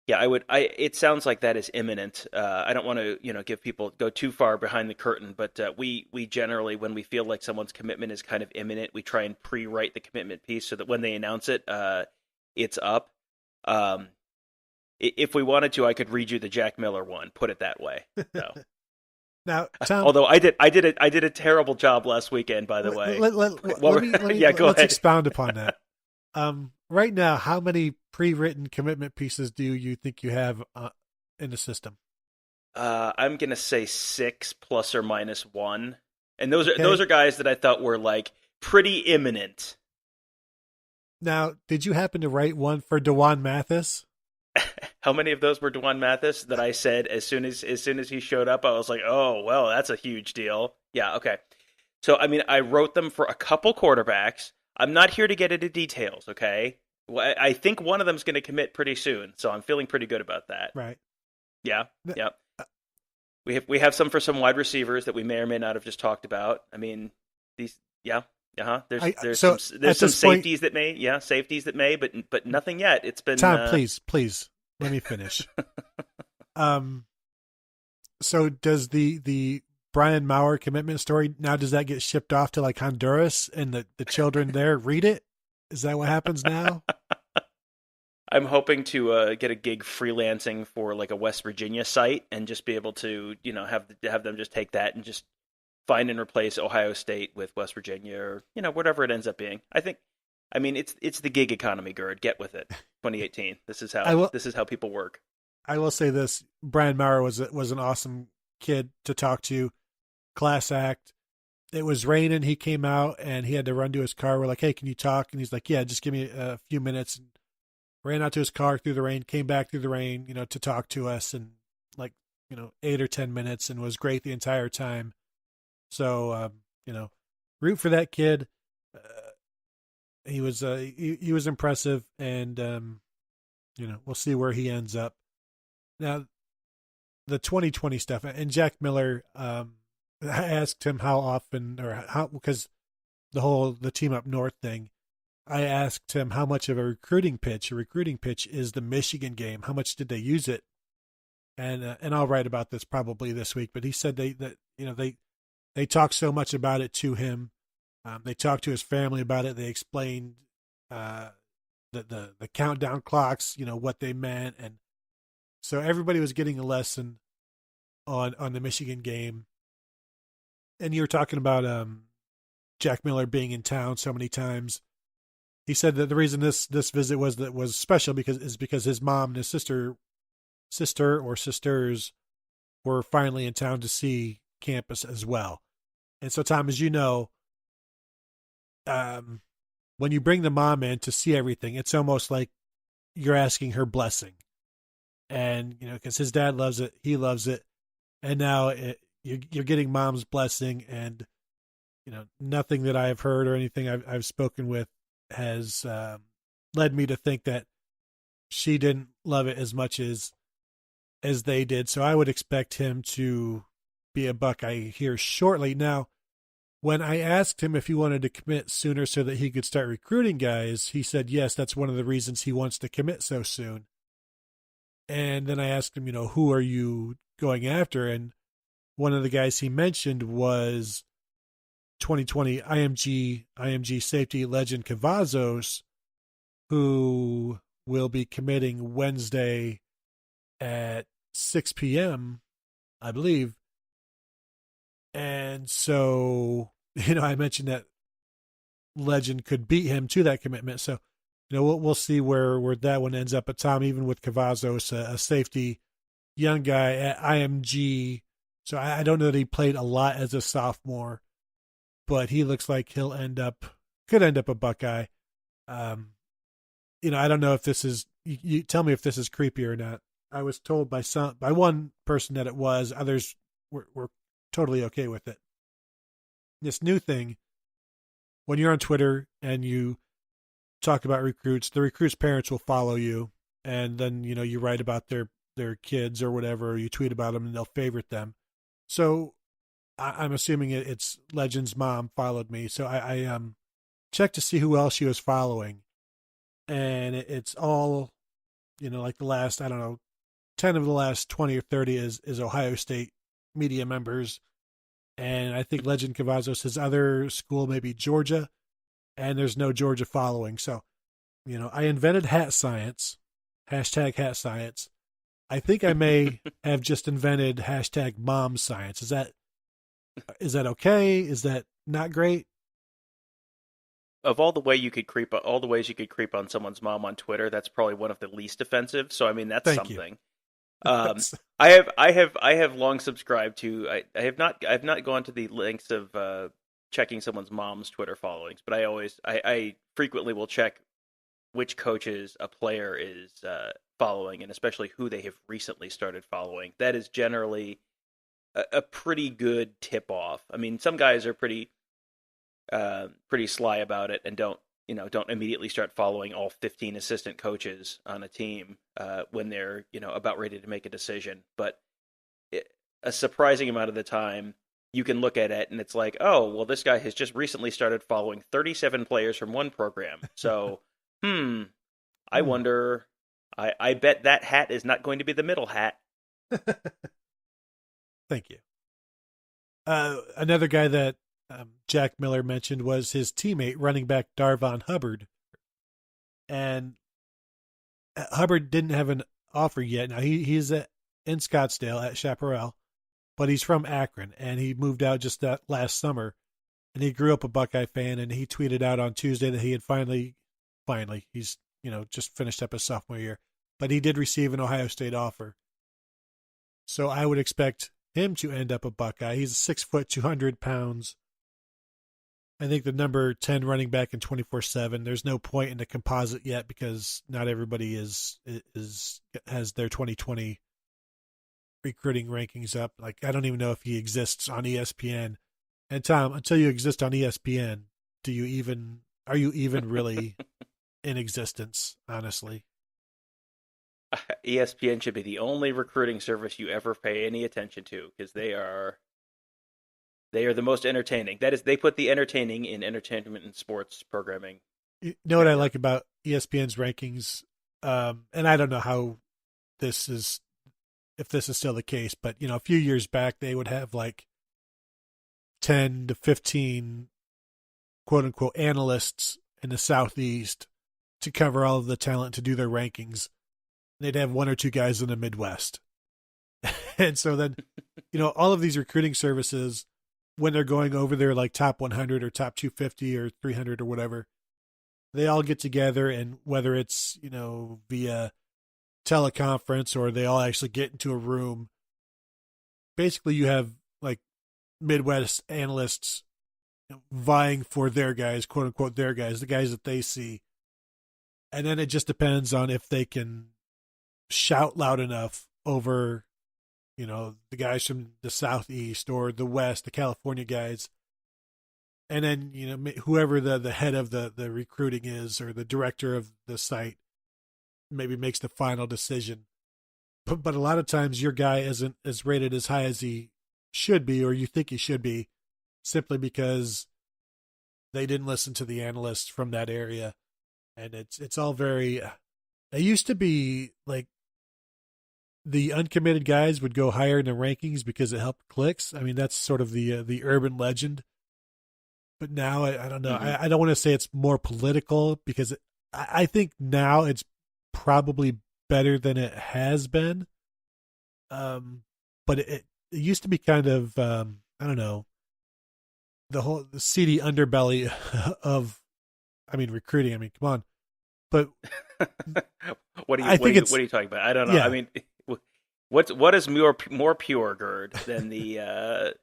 yeah, it sounds like that is imminent. I don't want to give people go too far behind the curtain, but we generally, when we feel like someone's commitment is kind of imminent, we try and pre-write the commitment piece so that when they announce it, it's up. If we wanted to, I could read you the Jack Miller one. Put it that way. So. Now, Tom, although I did a terrible job last weekend, by the way. Let's expound upon that. Right now, how many pre-written commitment pieces do you think you have in the system? I'm gonna say 6 plus or minus 1, and those are guys that I thought were like pretty imminent. Now, did you happen to write one for DeJuan Mathis? How many of those were DeJuan Mathis that I said as soon as he showed up, I was like, oh well, that's a huge deal. Yeah, okay. So I mean, I wrote them for a couple quarterbacks. I'm not here to get into details, okay? Well, I think one of them's going to commit pretty soon, so I'm feeling pretty good about that. Right. Yeah. Yeah. We have some for some wide receivers that we may or may not have just talked about. I mean, these. Yeah. There's some safeties that may, but nothing yet. It's been Tom, please let me finish. So does the Brian Maurer commitment story now, does that get shipped off to like Honduras and the children there read it? Is that what happens now? I'm hoping to get a gig freelancing for like a West Virginia site and just be able to have them just take that and just find and replace Ohio State with West Virginia or whatever it ends up being. I mean it's the gig economy, Gerd. Get with it. 2018. This is how people work. I will say this: Brian Maurer was an awesome kid to talk to. Class act. It was raining. He came out and he had to run to his car. We're like, "Hey, can you talk?" And he's like, "Yeah, just give me a few minutes." And ran out to his car through the rain. Came back through the rain, to talk to us in 8 or 10 minutes, and was great the entire time. So, root for that kid. He was impressive, and we'll see where he ends up. Now, the 2020 stuff and Jack Miller. I asked him how often because the team up north thing. I asked him how much of a recruiting pitch is the Michigan game. How much did they use it? And I'll write about this probably this week. But he said they talked so much about it to him. They talked to his family about it. They explained the countdown clocks, what they meant, and so everybody was getting a lesson on the Michigan game. And you were talking about Jack Miller being in town so many times. He said that the reason this visit was special because his mom and his sister or sisters were finally in town to see campus as well. And so, Tom, as you know, when you bring the mom in to see everything, it's almost like you're asking her blessing. And, because his dad loves it, he loves it. And now you're getting mom's blessing. And, nothing that I've heard or anything I've spoken with has led me to think that she didn't love it as much as they did. So I would expect him to be a Buckeye here shortly. Now, when I asked him if he wanted to commit sooner so that he could start recruiting guys, he said, yes, that's one of the reasons he wants to commit so soon. And then I asked him, who are you going after? And one of the guys he mentioned was 2020 IMG safety legend Cavazos, who will be committing Wednesday at 6 p.m., I believe. And so, I mentioned that legend could beat him to that commitment. So, we'll see where that one ends up. But Tom, even with Cavazos, a safety young guy at IMG. So I don't know that he played a lot as a sophomore, but he looks like could end up a Buckeye. I don't know if this is. You tell me if this is creepy or not. I was told by one person that it was. Others were totally okay with it. This new thing, when you're on Twitter and you talk about recruits, the recruits' parents will follow you, and then you write about their kids or whatever, or you tweet about them, and they'll favorite them. So I'm assuming it's Legend's mom followed me, so I checked to see who else she was following, and it's all like the last, I don't know, 10 of the last 20 or 30 is Ohio State media members. And I think Legend Cavazos, his other school, maybe Georgia, and there's no Georgia following. So, I invented hat science, hashtag hat science. I think I may have just invented hashtag mom science. Is that okay? Is that not great? Of all the ways you could creep on someone's mom on Twitter, that's probably one of the least offensive. So I mean, that's Thank something. You. I have long subscribed to. I have not gone to the lengths of checking someone's mom's Twitter followings, but I frequently will check which coaches a player is following, and especially who they have recently started following. That is generally a pretty good tip off. I mean, some guys are pretty sly about it and don't immediately start following all 15 assistant coaches on a team when they're about ready to make a decision. But a surprising amount of the time, you can look at it and it's like, oh, well, this guy has just recently started following 37 players from one program. So, I wonder. I bet that hat is not going to be the middle hat. Thank you. Another guy that Jack Miller mentioned was his teammate, running back Darvon Hubbard. And Hubbard didn't have an offer yet. Now he's in Scottsdale at Chaparral, but he's from Akron, and he moved out just that last summer. And he grew up a Buckeye fan, and he tweeted out on Tuesday that he had finally, he's just finished up his sophomore year, but he did receive an Ohio State offer. So I would expect him to end up a Buckeye. He's 6 foot, 200 pounds. I think the number 10 running back in 24/7. There's no point in the composite yet because not everybody has their 2020 recruiting rankings up. Like, I don't even know if he exists on ESPN. And Tom, until you exist on ESPN, are you even really in existence, honestly? ESPN should be the only recruiting service you ever pay any attention to because they are the most entertaining. That is, they put the entertaining in entertainment and sports programming. You know what I like about ESPN's rankings, and I don't know how if this is still the case, but a few years back they would have like 10 to 15 quote unquote analysts in the Southeast to cover all of the talent to do their rankings. They'd have one or two guys in the Midwest. And so then, all of these recruiting services, when they're going over their like top 100 or top 250 or 300 or whatever, they all get together, and whether it's, via teleconference or they all actually get into a room, basically you have like Midwest analysts vying for their guys, quote unquote, their guys, the guys that they see. And then it just depends on if they can shout loud enough over, the guys from the Southeast or the West, the California guys. And then, whoever the head of the recruiting is or the director of the site maybe makes the final decision. But a lot of times your guy isn't as rated as high as he should be, or you think he should be, simply because they didn't listen to the analysts from that area. And it's all very, it used to be like the uncommitted guys would go higher in the rankings because it helped clicks. I mean, that's sort of the urban legend. But now I don't know. Mm-hmm. I don't want to say it's more political because I think now it's probably better than it has been. But it used to be kind of, I don't know, the seedy underbelly of, recruiting. I mean, come on. But what are you talking about? I don't know. Yeah. I mean, What is more pure, Gerd, than the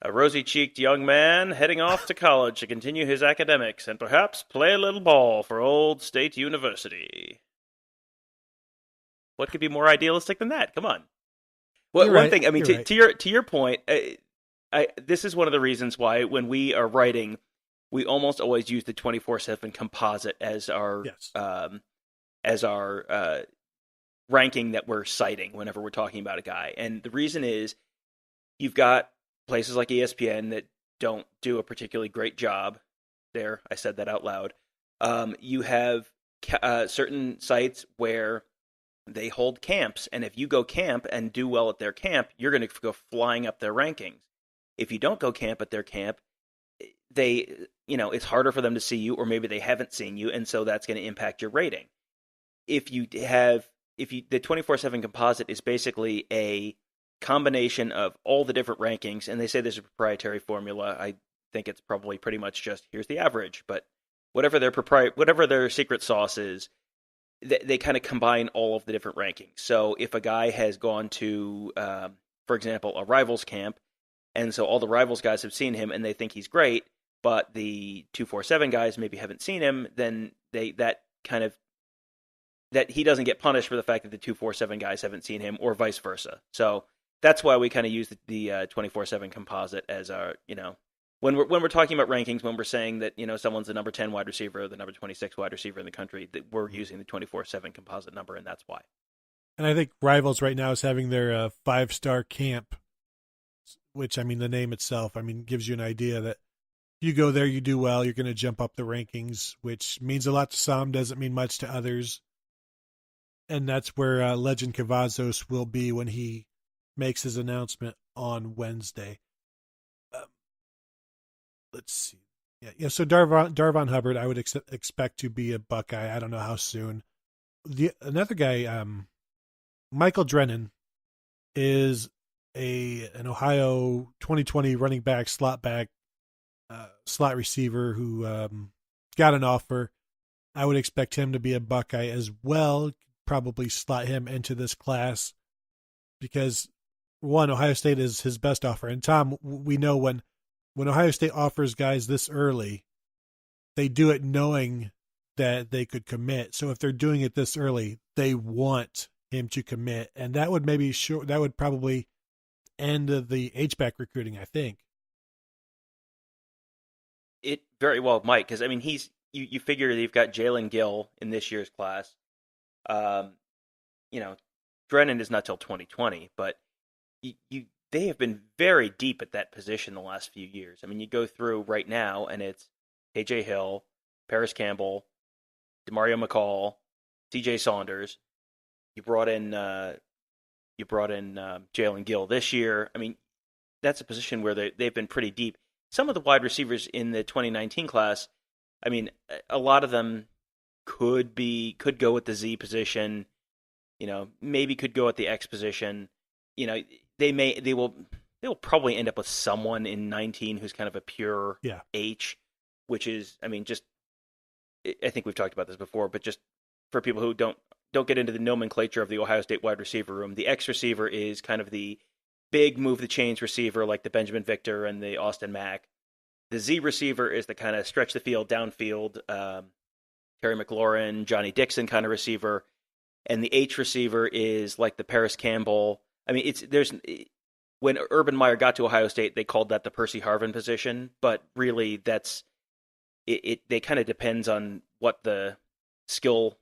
a rosy-cheeked young man heading off to college to continue his academics and perhaps play a little ball for Old State University? What could be more idealistic than that? Come on. Well, You're one right. thing, I mean, You're right. to your point, this is one of the reasons why when we are writing, we almost always use the 24/7 composite as our Yes. ranking that we're citing whenever we're talking about a guy. And the reason is you've got places like ESPN that don't do a particularly great job. There, I said that out loud. You have certain sites where they hold camps, and if you go camp and do well at their camp, you're going to go flying up their rankings. If you don't go camp at their camp, it's harder for them to see you, or maybe they haven't seen you, and so that's going to impact your rating. The 24/7 composite is basically a combination of all the different rankings, and they say there's a proprietary formula. I think it's probably pretty much just here's the average, but whatever their secret sauce is, they kind of combine all of the different rankings. So if a guy has gone to, for example, a Rivals camp, and so all the Rivals guys have seen him and they think he's great, but the 247 guys maybe haven't seen him, then that he doesn't get punished for the fact that the 247 guys haven't seen him, or vice versa. So that's why we kind of use the 24/7 composite as our, when we're talking about rankings, when we're saying that someone's the number 10 wide receiver or the number 26 wide receiver in the country, that we're using the 24/7 composite number, and that's why. And I think Rivals right now is having their 5-star camp, which, I mean, the name itself, I mean, gives you an idea that you go there, you do well, you're going to jump up the rankings, which means a lot to some, doesn't mean much to others. And that's where Legend Cavazos will be when he makes his announcement on Wednesday. Let's see. Yeah. So Darvon Hubbard, I would expect to be a Buckeye. I don't know how soon. Another guy, Michael Drennan, is an Ohio 2020 running back, slot receiver who got an offer. I would expect him to be a Buckeye as well. Probably slot him into this class because, one, Ohio State is his best offer. And Tom, we know when Ohio State offers guys this early, they do it knowing that they could commit. So if they're doing it this early, they want him to commit, and that would probably end the H-back recruiting, I think. It very well might, because I mean you figure you've got Jalen Gill in this year's class. Drennan is not till 2020, but they have been very deep at that position the last few years. I mean, you go through right now, and it's KJ Hill, Paris Campbell, DeMario McCall, CJ Saunders. You brought in Jalen Gill this year. I mean, that's a position where they've been pretty deep. Some of the wide receivers in the 2019 class, I mean, a lot of them could go at the Z position, maybe could go at the X position. They will probably end up with someone in 19 who's kind of a pure H, which is, I mean, just, I think we've talked about this before, but just for people who don't get into the nomenclature of the Ohio State wide receiver room, the X receiver is kind of the big move the chains receiver like the Benjamin Victor and the Austin Mack. The Z receiver is the kind of stretch the field, downfield, Terry McLaurin, Johnny Dixon kind of receiver. And the H receiver is like the Paris Campbell. I mean, when Urban Meyer got to Ohio State, they called that the Percy Harvin position, but really that's it. They kind of depends on what the skill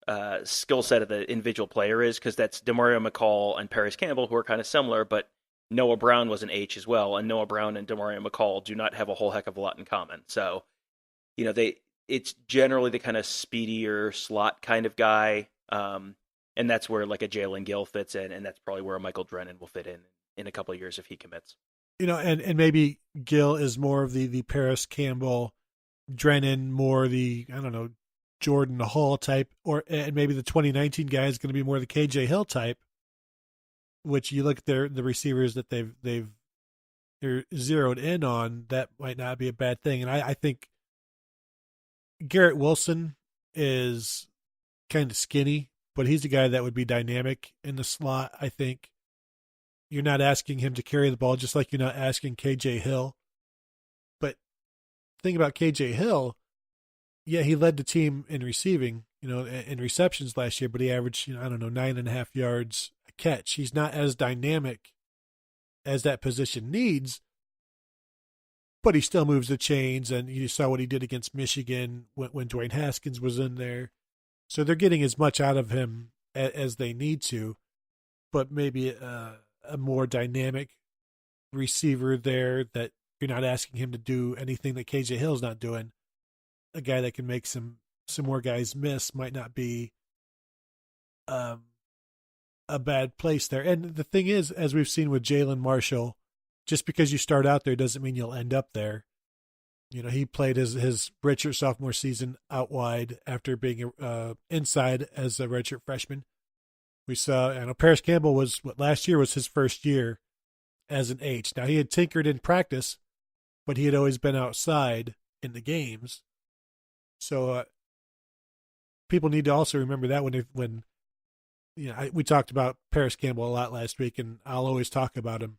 set of the individual player is, because that's DeMario McCall and Paris Campbell, who are kind of similar, but Noah Brown was an H as well, and Noah Brown and DeMario McCall do not have a whole heck of a lot in common. So, it's generally the kind of speedier slot kind of guy, and that's where like a Jalen Gill fits in, and that's probably where a Michael Drennan will fit in a couple of years if he commits. And maybe Gill is more of the Paris Campbell, Drennan more the, I don't know, Jordan Hall type, and maybe the 2019 guy is going to be more the KJ Hill type, which you look at the receivers that they're zeroed in on, that might not be a bad thing. And I think Garrett Wilson is kind of skinny, but he's a guy that would be dynamic in the slot, I think. You're not asking him to carry the ball, just like you're not asking KJ Hill. But the thing about KJ Hill, yeah, he led the team in receiving, in receptions last year, but he averaged, 9.5 yards a catch. He's not as dynamic as that position needs, but he still moves the chains, and you saw what he did against Michigan when Dwayne Haskins was in there. So they're getting as much out of him as they need to, but maybe a more dynamic receiver there that you're not asking him to do anything that KJ Hill's not doing. A guy that can make some more guys miss might not be a bad place there. And the thing is, as we've seen with Jalen Marshall, just because you start out there doesn't mean you'll end up there. He played his redshirt sophomore season out wide after being inside as a redshirt freshman. We saw, Paris Campbell last year was his first year as an H. Now, he had tinkered in practice, but he had always been outside in the games. So people need to also remember that when we talked about Paris Campbell a lot last week, and I'll always talk about him.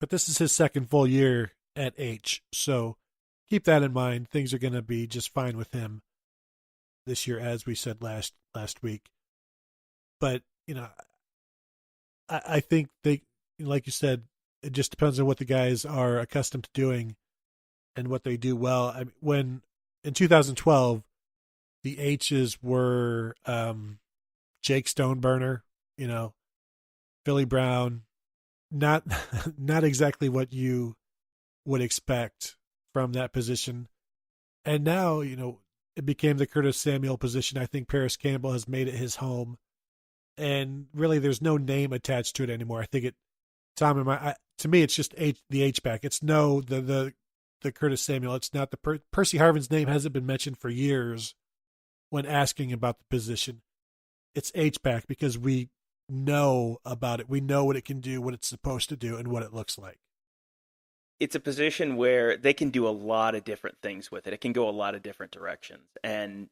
But this is his second full year at H, so keep that in mind. Things are going to be just fine with him this year, as we said last week. But, I think they, like you said, it just depends on what the guys are accustomed to doing and what they do well. When in 2012, the H's were Jake Stoneburner, Philly Brown, not exactly what you would expect from that position. And now, it became the Curtis Samuel position. I think Paris Campbell has made it his home. And really, there's no name attached to it anymore. I think to me, it's just the H-back. It's the Curtis Samuel. It's not the Percy Harvin's name hasn't been mentioned for years when asking about the position. It's H-back because we know about it. We know what it can do, what it's supposed to do, and what it looks like. It's a position where they can do a lot of different things with it. It can go a lot of different directions. And,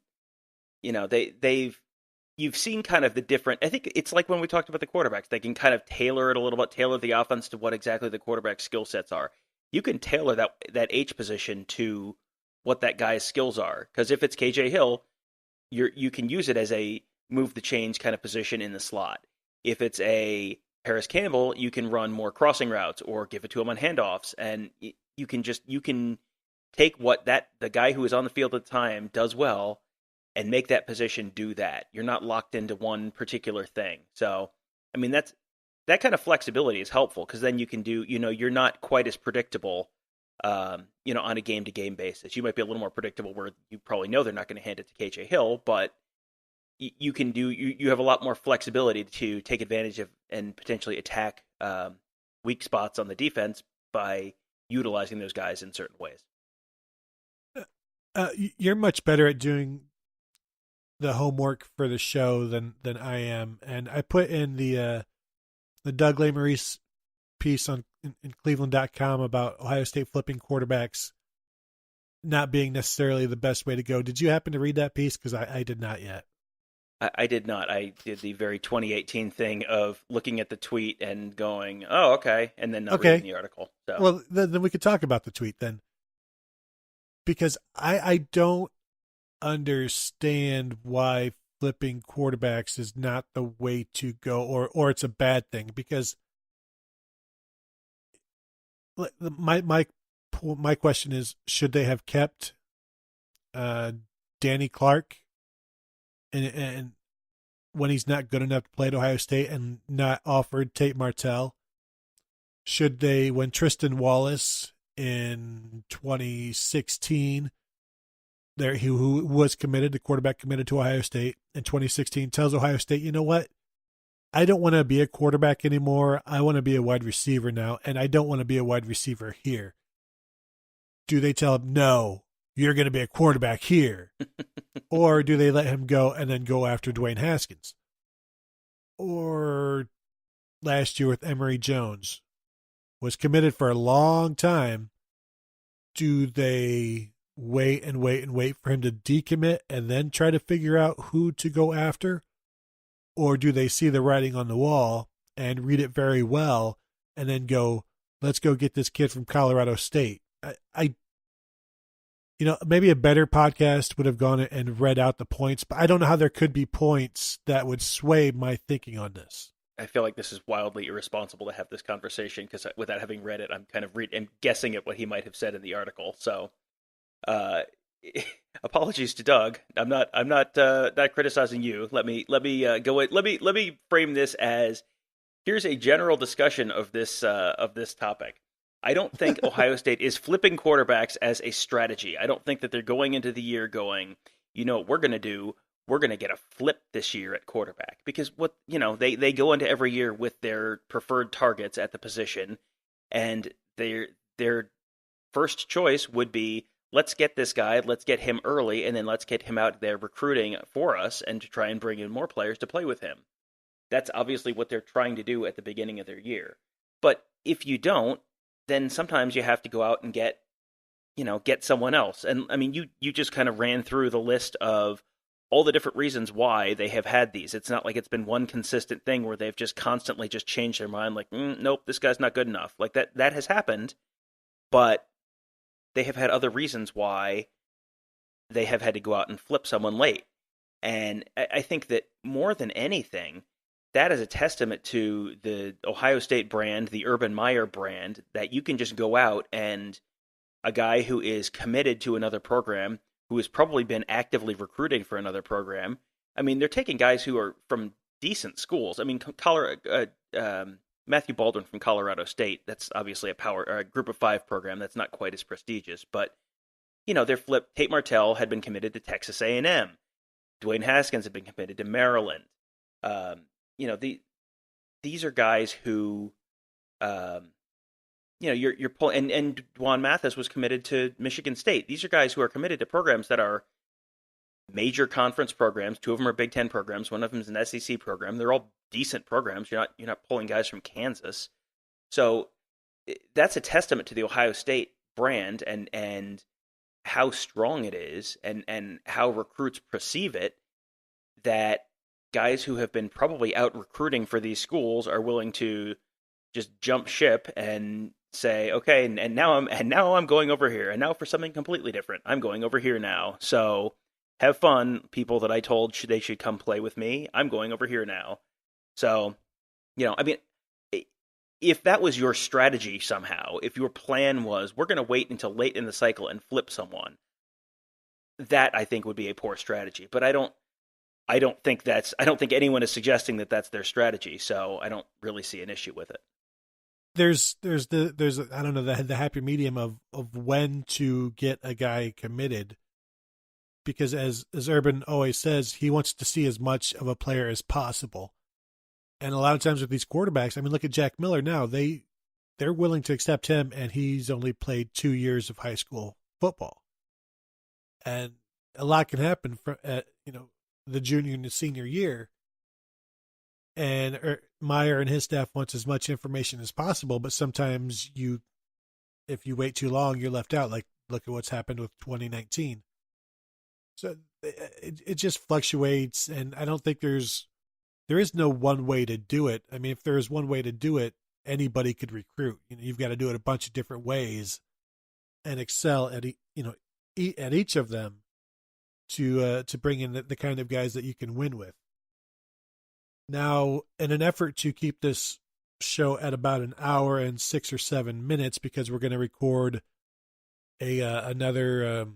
you've seen kind of the different, I think it's like when we talked about the quarterbacks, they can kind of tailor it a little bit, tailor the offense to what exactly the quarterback's skill sets are. You can tailor that H position to what that guy's skills are. Because if it's KJ Hill, you can use it as a move the chains kind of position in the slot. If it's a Paris Campbell, you can run more crossing routes or give it to him on handoffs. And you can take what the guy who is on the field at the time does well and make that position do that. You're not locked into one particular thing. So, that kind of flexibility is helpful because then you can do, you're not quite as predictable, on a game-to-game basis. You might be a little more predictable where you probably know they're not going to hand it to KJ Hill, but you can you have a lot more flexibility to take advantage of and potentially attack weak spots on the defense by utilizing those guys in certain ways. You're much better at doing the homework for the show than I am, and I put in the Doug Lesmerises piece in Cleveland.com about Ohio State flipping quarterbacks not being necessarily the best way to go. Did you happen to read that piece? Because I did not yet. I did not. I did the very 2018 thing of looking at the tweet and going, "Oh, okay," and then not reading the article. So. Well, then we could talk about the tweet then, because I don't understand why flipping quarterbacks is not the way to go, or it's a bad thing. Because my question is, should they have kept Danny Clark and when he's not good enough to play at Ohio State and not offered Tate Martell? Should they, when Tristan Wallace in 2016, who was committed, the quarterback committed to Ohio State in 2016, tells Ohio State, you know what? I don't want to be a quarterback anymore. I want to be a wide receiver now, and I don't want to be a wide receiver here. Do they tell him, no, you're going to be a quarterback here? Or do they let him go and then go after Dwayne Haskins? Or last year with Emory Jones, was committed for a long time. Do they wait and wait and wait for him to decommit and then try to figure out who to go after? or do they see the writing on the wall and read it very well and then go, let's go get this kid from Colorado State? Maybe a better podcast would have gone and read out the points, but I don't know how there could be points that would sway my thinking on this. I feel like this is wildly irresponsible to have this conversation because without having read it, I'm kind of and guessing at what he might have said in the article. So, apologies to Doug. I'm not criticizing you. Let me frame this as here's a general discussion of this topic. I don't think Ohio State is flipping quarterbacks as a strategy. I don't think that they're going into the year going, what we're going to do? We're going to get a flip this year at quarterback. Because they go into every year with their preferred targets at the position, and their first choice would be, let's get this guy, let's get him early, and then let's get him out there recruiting for us and to try and bring in more players to play with him. That's obviously what they're trying to do at the beginning of their year. But if you don't, then sometimes you have to go out and get someone else. And I mean, you just kind of ran through the list of all the different reasons why they have had these. It's not like it's been one consistent thing where they've just constantly just changed their mind, like, nope, this guy's not good enough. Like that has happened, but they have had other reasons why they have had to go out and flip someone late. And I think that more than anything, that is a testament to the Ohio State brand, the Urban Meyer brand, that you can just go out and a guy who is committed to another program, who has probably been actively recruiting for another program. I mean, they're taking guys who are from decent schools. I mean, Matthew Baldwin from Colorado State, that's obviously a group of 5 program that's not quite as prestigious, but they're flipped. Tate Martell had been committed to Texas A&M. Dwayne Haskins had been committed to Maryland. These are guys who, you're pulling, and Dwan Mathis was committed to Michigan State. These are guys who are committed to programs that are major conference programs. 2 of them are Big Ten programs. One of them is an SEC program. They're all decent programs. You're not pulling guys from Kansas. So that's a testament to the Ohio State brand and how strong it is and how recruits perceive it, that guys who have been probably out recruiting for these schools are willing to just jump ship and say, okay, and now I'm going over here, and now for something completely different. I'm going over here now. So have fun, people that I told they should come play with me. I'm going over here now. So, I mean, if that was your strategy somehow, if your plan was, we're going to wait until late in the cycle and flip someone, that I think would be a poor strategy. But I don't think anyone is suggesting that that's their strategy, so I don't really see an issue with it. There's I don't know, the happy medium of when to get a guy committed, because as Urban always says, he wants to see as much of a player as possible. And a lot of times with these quarterbacks, I mean, look at Jack Miller now. They're willing to accept him, and he's only played 2 years of high school football. And a lot can happen the junior and the senior year. And Meyer and his staff wants as much information as possible, but sometimes if you wait too long, you're left out. Like, look at what's happened with 2019. So it just fluctuates, and I don't think there is no one way to do it. I mean, if there is one way to do it, anybody could recruit. You've got to do it a bunch of different ways and excel at each of them to bring in the kind of guys that you can win with. Now, in an effort to keep this show at about an hour and 6 or 7 minutes, because we're going to record another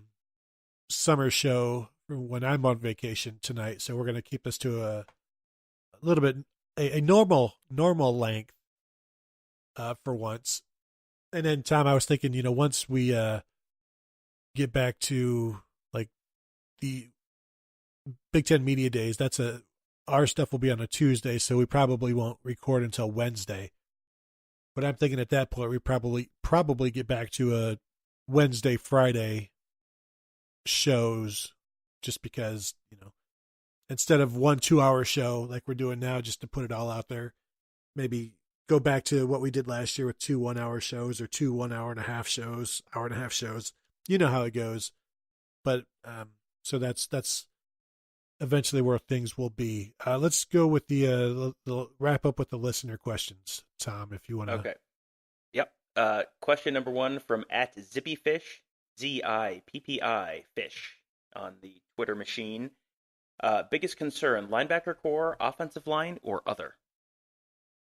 summer show when I'm on vacation tonight, so we're going to keep this to a little bit a normal length for once. And then, Tom, I was thinking, once we get back to like the Big Ten Media Days, our stuff will be on a Tuesday, so we probably won't record until Wednesday. But I'm thinking at that point we probably get back to a Wednesday, Friday shows, just because, instead of 1 2-hour show like we're doing now, just to put it all out there, maybe go back to what we did last year with 2 1-hour shows or 2 1 hour-and-a-half shows, hour-and-a-half shows. You know how it goes. But so that's eventually where things will be. Let's go with the wrap up with the listener questions, Tom, if you want to. Okay. Yep. Question number one from @zippyfish, ZIPPI fish on the Twitter machine. Biggest concern: linebacker core, offensive line, or other?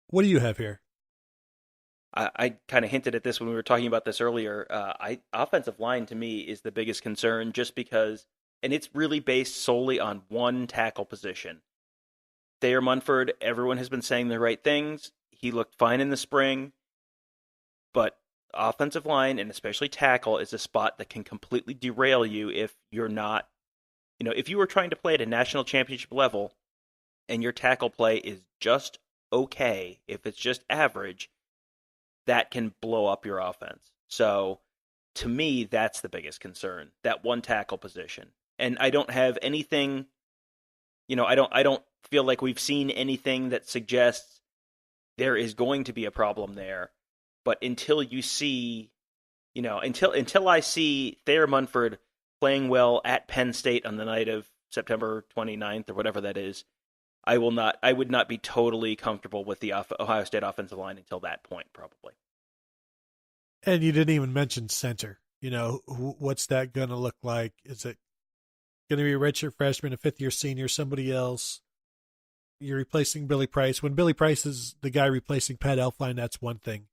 What do you have here? I kind of hinted at this when we were talking about this earlier. Offensive line to me is the biggest concern, just because, and it's really based solely on one tackle position. Thayer Munford, everyone has been saying the right things. He looked fine in the spring, but offensive line and especially tackle is a spot that can completely derail you if you're not, if you were trying to play at a national championship level and your tackle play is just okay, if it's just average, that can blow up your offense. So to me, that's the biggest concern, that one tackle position. And I don't have anything, I don't feel like we've seen anything that suggests there is going to be a problem there. But until you see, until I see Thayer Munford playing well at Penn State on the night of September 29th or whatever that is, I would not be totally comfortable with the Ohio State offensive line until that point, probably. And you didn't even mention center. What's that going to look like? Is it going to be a redshirt freshman, a fifth-year senior, somebody else? You're replacing Billy Price. When Billy Price is the guy replacing Pat Elflein, that's one thing.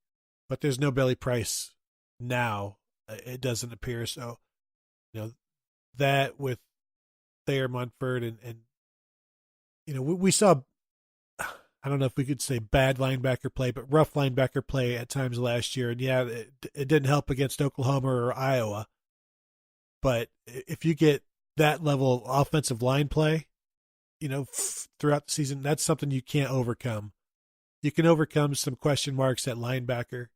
But there's no Billy Price now. It doesn't appear. So, that with Thayer Munford and we saw, I don't know if we could say bad linebacker play, but rough linebacker play at times last year. And yeah, it didn't help against Oklahoma or Iowa. But if you get that level of offensive line play, throughout the season, that's something you can't overcome. You can overcome some question marks at linebacker.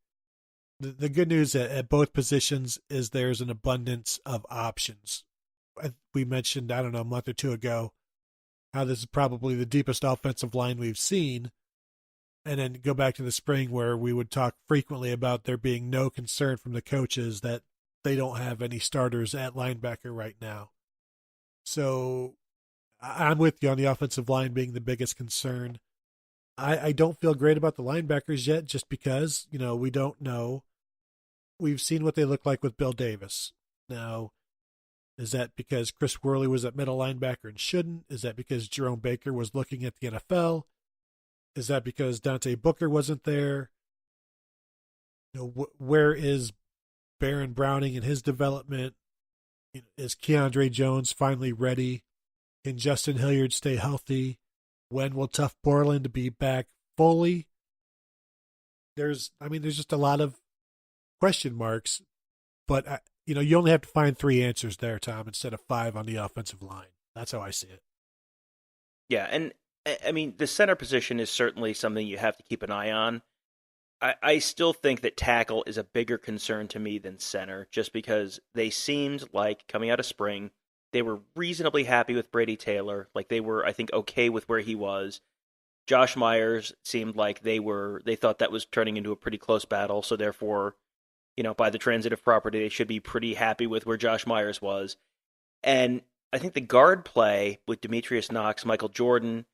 The good news at both positions is there's an abundance of options. We mentioned, I don't know, a month or two ago, how this is probably the deepest offensive line we've seen. And then go back to the spring where we would talk frequently about there being no concern from the coaches that they don't have any starters at linebacker right now. So I'm with you on the offensive line being the biggest concern. I don't feel great about the linebackers yet just because, we don't know. We've seen what they look like with Bill Davis. Now, is that because Chris Worley was at middle linebacker and shouldn't? Is that because Jerome Baker was looking at the NFL? Is that because Dante Booker wasn't there? Where is Baron Browning in his development? Is Keandre Jones finally ready? Can Justin Hilliard stay healthy? When will Tuff Borland be back fully? There's just a lot of question marks, but you only have to find 3 answers there, Tom, instead of 5 on the offensive line. That's how I see it. Yeah, and I mean, the center position is certainly something you have to keep an eye on. I still think that tackle is a bigger concern to me than center, just because they seemed like, coming out of spring, they were reasonably happy with Brady Taylor. Like, they were, I think, okay with where he was. Josh Myers seemed like they thought that was turning into a pretty close battle, so therefore, by the transitive property, they should be pretty happy with where Josh Myers was. And I think the guard play with Demetrius Knox, Michael Jordan,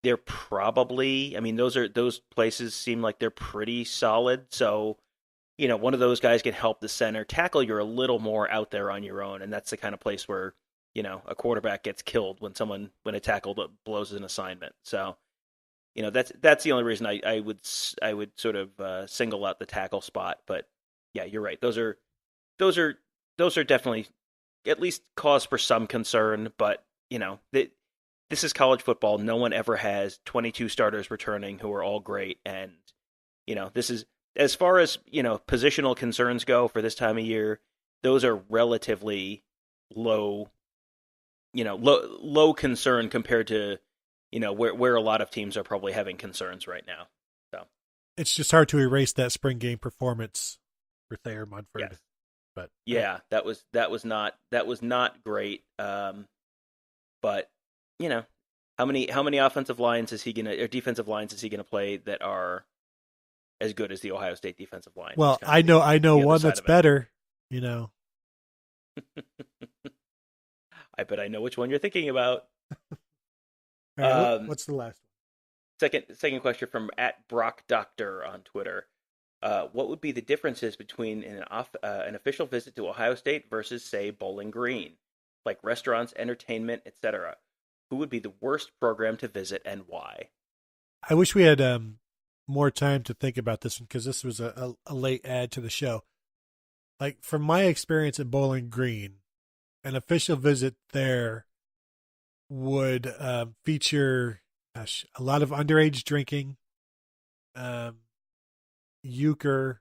they're probably, those places seem like they're pretty solid. So, one of those guys can help the center. Tackle, you're a little more out there on your own, and that's the kind of place where, a quarterback gets killed when a tackle blows an assignment. So, that's the only reason I would sort of single out the tackle spot. But yeah, you're right. Those are definitely at least cause for some concern. But this is college football. No one ever has 22 starters returning who are all great, and this is, as far as positional concerns go for this time of year, those are relatively low. Low concern compared to where a lot of teams are probably having concerns right now. So it's just hard to erase that spring game performance for Thayer Munford. Yes. But yeah, that was not great. But how many offensive lines is he gonna, or defensive lines is he gonna play that are as good as the Ohio State defensive line? Well, I know one that's better. I bet I know which one you're thinking about. All right, Um, what's the last second question from @BrockDoctor on Twitter. What would be the differences between an official visit to Ohio State versus, say, Bowling Green, like restaurants, entertainment, etc.? Who would be the worst program to visit and why? I wish we had more time to think about this one because this was a late add to the show. Like, from my experience at Bowling Green, an official visit there would feature a lot of underage drinking, euchre,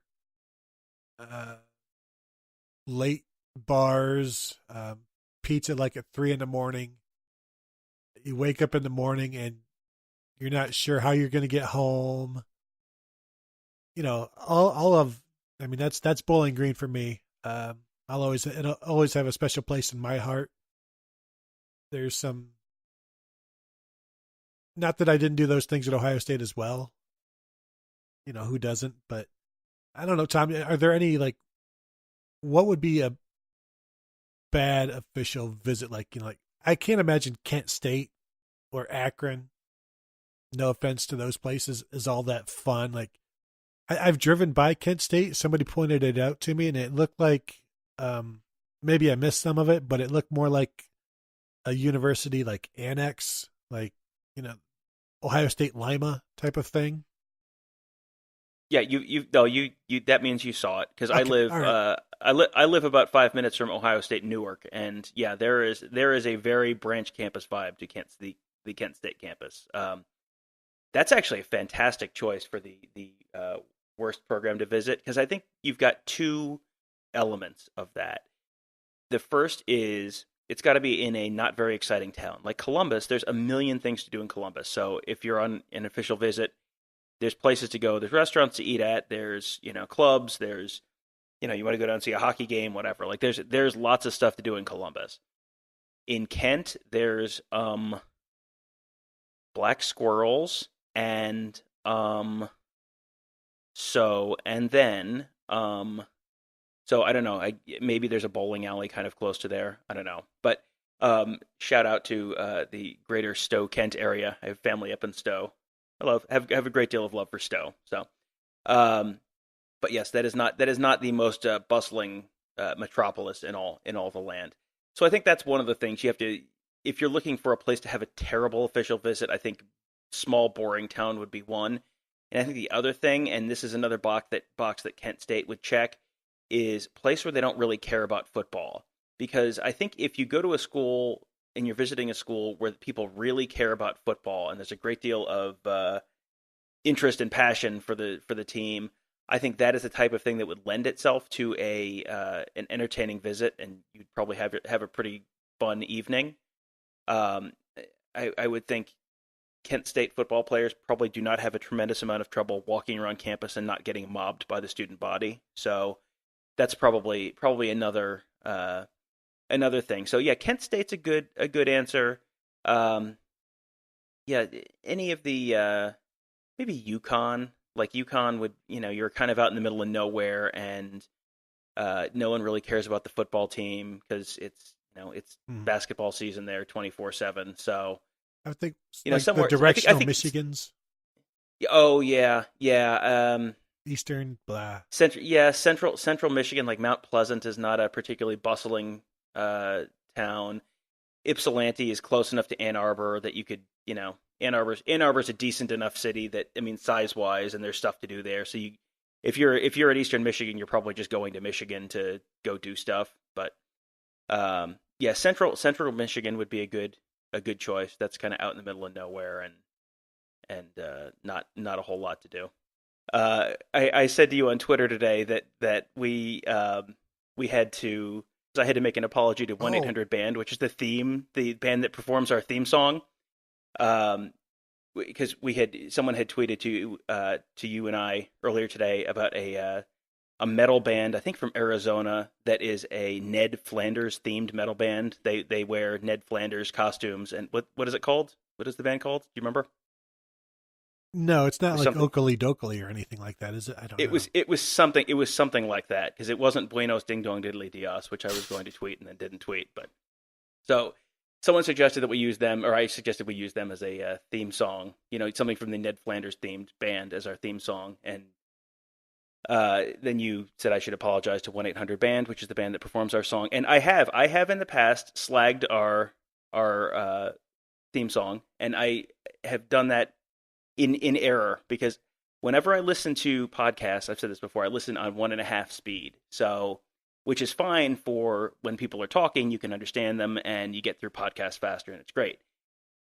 late bars, pizza like at 3 a.m. You wake up in the morning and you're not sure how you're going to get home. You know, all of, I mean, that's Bowling Green for me. It'll always have a special place in my heart. There's some, not that I didn't do those things at Ohio State as well. You know, who doesn't? But I don't know, Tom, are there any, like, what would be a bad official visit? Like, you know, like, I can't imagine Kent State or Akron, no offense to those places, is all that fun. Like, I've driven by Kent State. Somebody pointed it out to me, and it looked like, maybe I missed some of it, but it looked more like a university, like annex, like, you know, Ohio State Lima type of thing. Yeah, you that means you saw it because Okay, I live all right. I live about 5 minutes from Ohio State Newark, and yeah, there is a very branch campus vibe to the Kent State campus. That's actually a fantastic choice for the worst program to visit because I think you've got two elements of that. The first is it's got to be in a not very exciting town like Columbus. There's a million things to do in Columbus, so if you're on an official visit, there's places to go, there's restaurants to eat at, there's, you know, clubs, there's, you know, you want to go down and see a hockey game, whatever. Like there's lots of stuff to do in Columbus. In Kent, there's black squirrels and so and then so I don't know, maybe there's a bowling alley kind of close to there. I don't know. But shout out to the greater Stowe Kent area. I have family up in Stowe. Have a great deal of love for Stowe. So, but yes, that is not the most bustling metropolis in all the land. So I think that's one of the things you have to, if you're looking for a place to have a terrible official visit. I think small boring town would be one, and I think the other thing, and this is another box that Kent State would check, is place where they don't really care about football. Because I think if you go to a school and you're visiting a school where people really care about football and there's a great deal of interest and passion for the team, I think that is the type of thing that would lend itself to an entertaining visit, and you'd probably have a pretty fun evening. I would think Kent State football players probably do not have a tremendous amount of trouble walking around campus and not getting mobbed by the student body. So that's probably another thing. So yeah, Kent State's a good answer. Yeah, any of the maybe UConn. Like UConn would, you know, you're kind of out in the middle of nowhere, and no one really cares about the football team because it's, you know, it's basketball season there 24/7. So I think, you know, like, somewhere the directional I think Michigans, oh yeah. Eastern, blah. Central Michigan, like Mount Pleasant, is not a particularly bustling town. Ypsilanti is close enough to Ann Arbor that you could, you know, Ann Arbor's a decent enough city that, I mean, size wise, and there's stuff to do there. So if you're at Eastern Michigan, you're probably just going to Michigan to go do stuff. But yeah, Central Michigan would be a good choice. That's kind of out in the middle of nowhere and not a whole lot to do. I said to you on Twitter today that we had to. I had to make an apology to 1-800-BAND, which is the band that performs our theme song. Because someone had tweeted to you and I earlier today about a metal band, I think from Arizona, that is a Ned Flanders themed metal band. They wear Ned Flanders costumes, and what is it called? What is the band called? Do you remember? No, it's not Or like something. Oakley Dokley or anything like that, is it? I don't know. It was something like that, because it wasn't Buenos Ding Dong Diddly Dios, which I was going to tweet and then didn't tweet. But so someone suggested that we use them, or I suggested we use them as a theme song. Something from the Ned Flanders themed band as our theme song, and then you said I should apologize to 1-800-BAND, which is the band that performs our song, and I have in the past slagged our theme song, and I have done that in error, because whenever I listen to podcasts, I've said this before, I listen on 1.5 speed, so which is fine for when people are talking, you can understand them, and you get through podcasts faster, and it's great.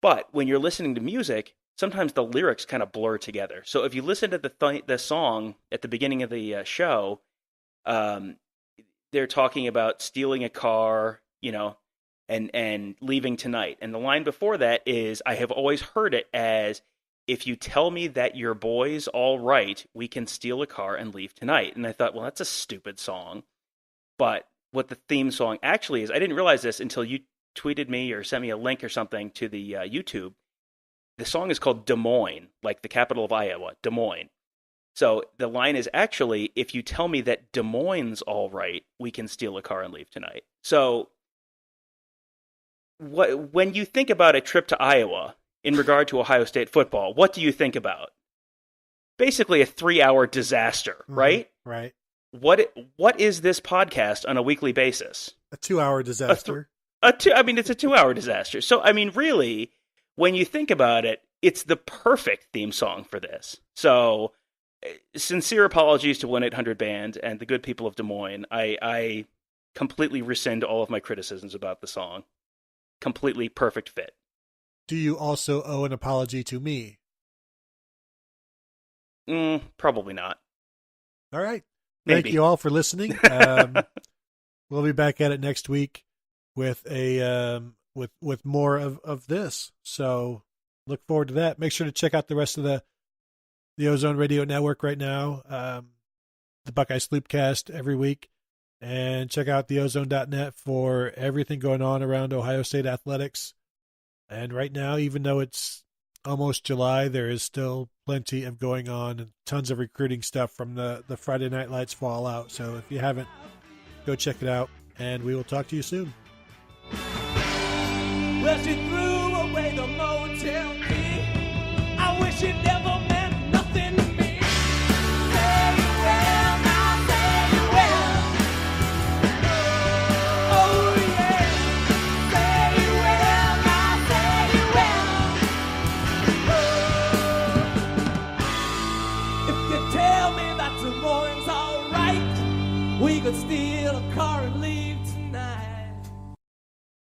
But when you're listening to music, sometimes the lyrics kind of blur together. So if you listen to the song at the beginning of the show, they're talking about stealing a car, and leaving tonight. And the line before that is, I have always heard it as, if you tell me that your boy's all right, we can steal a car and leave tonight. And I thought, well, that's a stupid song. But what the theme song actually is, I didn't realize this until you tweeted me or sent me a link or something to the YouTube. The song is called Des Moines, like the capital of Iowa, Des Moines. So the line is actually, if you tell me that Des Moines' all right, we can steal a car and leave tonight. So when you think about a trip to Iowa in regard to Ohio State football, what do you think about? Basically a 3-hour disaster, right? Right. What is this podcast on a weekly basis? A 2-hour disaster. It's a 2-hour disaster. So, really, when you think about it, it's the perfect theme song for this. So, sincere apologies to 1-800-BAND and the good people of Des Moines. I completely rescind all of my criticisms about the song. Completely perfect fit. Do you also owe an apology to me? Probably not. All right. Maybe. Thank you all for listening. We'll be back at it next week with with more of this. So look forward to that. Make sure to check out the rest of the Ozone Radio Network right now. The Buckeyes Sloopcast every week. And check out theozone.net for everything going on around Ohio State athletics. And right now, even though it's almost July, there is still plenty of going on and tons of recruiting stuff from the Friday Night Lights fallout. So if you haven't, go check it out, and we will talk to you soon. Well, she threw away the motel key. I wish she'd never